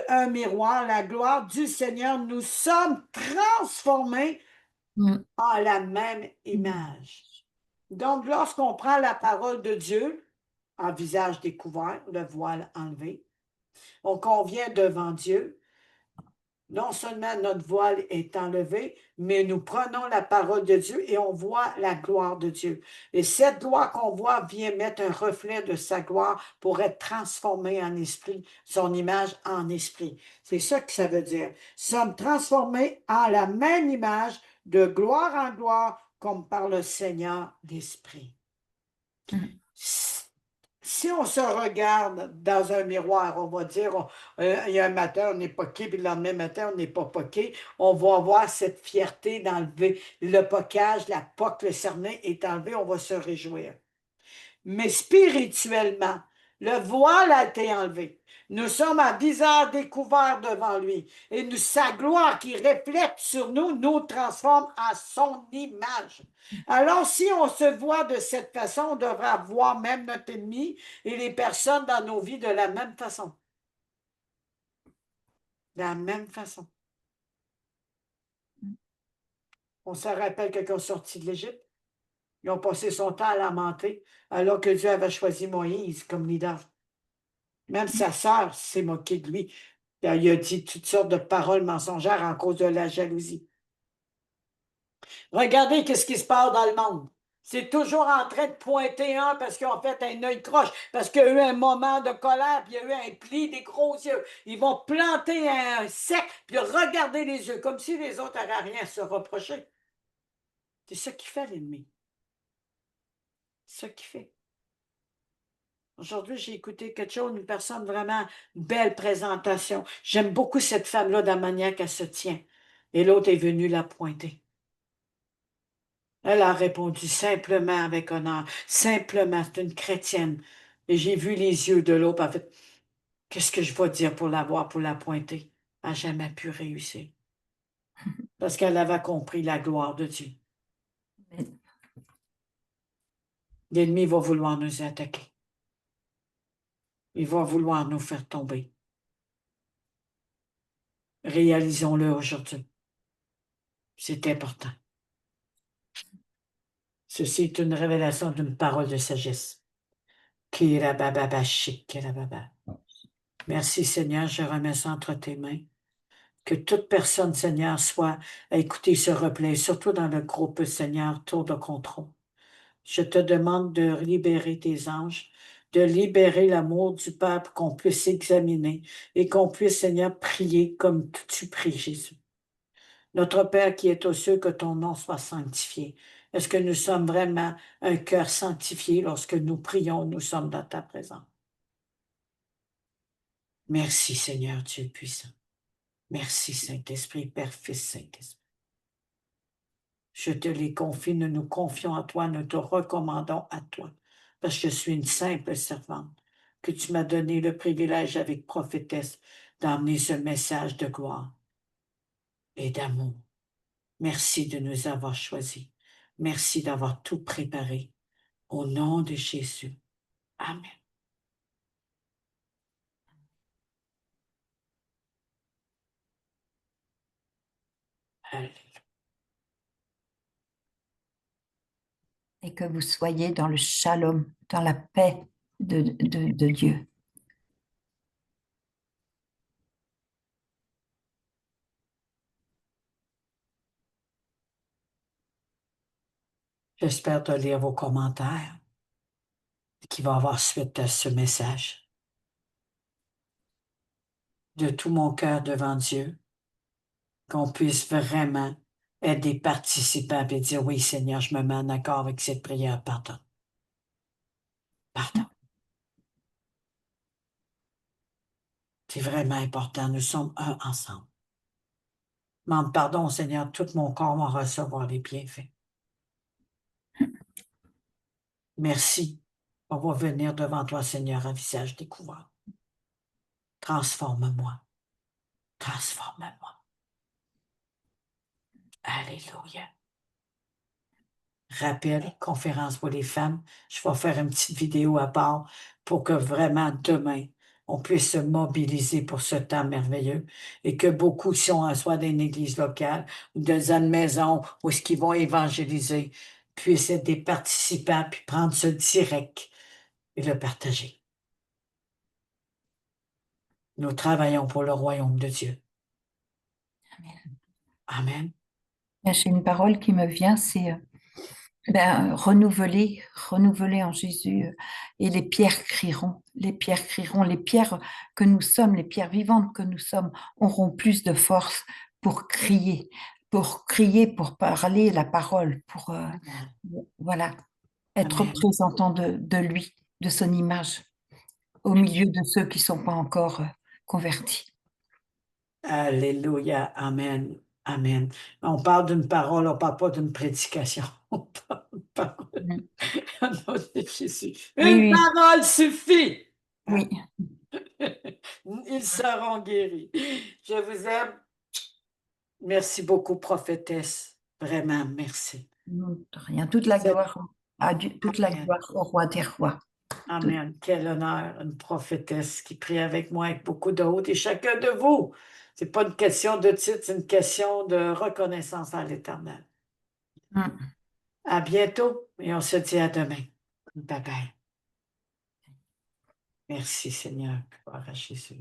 S1: Un miroir, la gloire du Seigneur. Nous sommes transformés
S2: Mm.
S1: en la même
S2: Mm.
S1: image. Donc, lorsqu'on prend la parole de Dieu, en visage découvert, le voile enlevé, on convient devant Dieu. Non seulement notre voile est enlevé, mais nous prenons la parole de Dieu et on voit la gloire de Dieu. Et cette gloire qu'on voit vient mettre un reflet de sa gloire pour être transformé en esprit, son image en esprit. C'est ça que ça veut dire. Sommes transformés en la même image de gloire en gloire comme par le Seigneur l'Esprit.
S2: Mm.
S1: Si on se regarde dans un miroir, on va dire, il y a un matin, on n'est pas poqué, puis le lendemain matin, on n'est pas poqué, on va avoir cette fierté d'enlever le poquage, la poque, le cerné est enlevé, on va se réjouir. Mais spirituellement, le voile a été enlevé. Nous sommes à visage découvert devant lui. Et sa gloire qui reflète sur nous nous transforme à son image. Alors, si on se voit de cette façon, on devra voir même notre ennemi et les personnes dans nos vies de la même façon. De la même façon. On se rappelle quand ils ont sorti de l'Égypte. Ils ont passé son temps à lamenter alors que Dieu avait choisi Moïse comme leader. Même sa sœur s'est moquée de lui. Il a dit toutes sortes de paroles mensongères en cause de la jalousie. Regardez ce qui se passe dans le monde. C'est toujours en train de pointer un parce qu'ils ont fait un œil croche, parce qu'il y a eu un moment de colère, puis il y a eu un pli des gros yeux. Ils vont planter un sec, puis regarder les yeux, comme si les autres n'auraient rien à se reprocher. C'est ça qui fait l'ennemi. C'est ça qui fait. Aujourd'hui, j'ai écouté quelque chose, une personne vraiment belle présentation. J'aime beaucoup cette femme-là, de la manière qu'elle se tient. Et l'autre est venu la pointer. Elle a répondu simplement avec honneur, simplement, c'est une chrétienne. Et j'ai vu les yeux de l'autre, elle a fait, qu'est-ce que je vais dire pour l'avoir, pour la pointer? Elle n'a jamais pu réussir. Parce qu'elle avait compris la gloire de Dieu.
S2: Amen.
S1: L'ennemi va vouloir nous attaquer. Il va vouloir nous faire tomber. Réalisons-le aujourd'hui. C'est important. Ceci est une révélation d'une parole de sagesse. Kirabababa, kirababa. Merci Seigneur, je remets ça entre tes mains. Que toute personne, Seigneur, soit à écouter ce replay, surtout dans le groupe, Seigneur, tour de contrôle. Je te demande de libérer tes anges, de libérer l'amour du peuple, qu'on puisse examiner et qu'on puisse, Seigneur, prier comme tu pries, Jésus. Notre Père qui est aux cieux, que ton nom soit sanctifié. Est-ce que nous sommes vraiment un cœur sanctifié lorsque nous prions, nous sommes dans ta présence? Merci, Seigneur Dieu puissant. Merci, Saint-Esprit, Père, Fils, Saint-Esprit. Je te les confie, nous nous confions à toi, nous te recommandons à toi, parce que je suis une simple servante, que tu m'as donné le privilège avec prophétesse d'emmener ce message de gloire et d'amour. Merci de nous avoir choisis. Merci d'avoir tout préparé. Au nom de Jésus. Amen. Alléluia.
S2: Et que vous soyez dans le shalom, dans la paix de Dieu.
S1: J'espère de lire vos commentaires qui va avoir suite à ce message. De tout mon cœur devant Dieu, qu'on puisse vraiment être des participants et dire, oui, Seigneur, je me mets en accord avec cette prière. Pardon. Pardon. C'est vraiment important. Nous sommes un ensemble. Demande pardon, Seigneur, tout mon corps va recevoir les bienfaits. Merci. On va venir devant toi, Seigneur, à visage découvert. Transforme-moi. Transforme-moi. Alléluia. Rappel, conférence pour les femmes. Je vais faire une petite vidéo à part pour que vraiment demain, on puisse se mobiliser pour ce temps merveilleux et que beaucoup, si on soit dans une église locale ou dans une maison où ce qu'ils vont évangéliser, puissent être des participants puis prendre ce direct et le partager. Nous travaillons pour le royaume de Dieu. Amen.
S2: J'ai une parole qui me vient, c'est renouveler en Jésus. Et les pierres crieront, les pierres que nous sommes, les pierres vivantes que nous sommes, auront plus de force pour crier, pour parler la parole, pour voilà, être
S1: Amen.
S2: représentant de lui, de son image, au milieu de ceux qui ne sont pas encore convertis.
S1: Alléluia. Amen. Amen. On parle d'une parole, on ne parle pas d'une prédication. On parle d'une parole. Au nom de Jésus.
S2: Oui,
S1: Une
S2: oui,
S1: parole suffit.
S2: oui.
S1: Ils seront guéris. Je vous aime. Merci beaucoup, prophétesse. Vraiment, merci.
S2: Non, de rien. Toute la gloire à Dieu, toute la
S1: Amen.
S2: gloire au roi des rois.
S1: Amen. Quel honneur, une prophétesse qui prie avec moi, avec beaucoup d'autres, et chacun de vous. Ce n'est pas une question de titre, c'est une question de reconnaissance à l'Éternel.
S2: Mm.
S1: À bientôt et on se dit à demain. Bye bye. Merci Seigneur. Gloire à Jésus.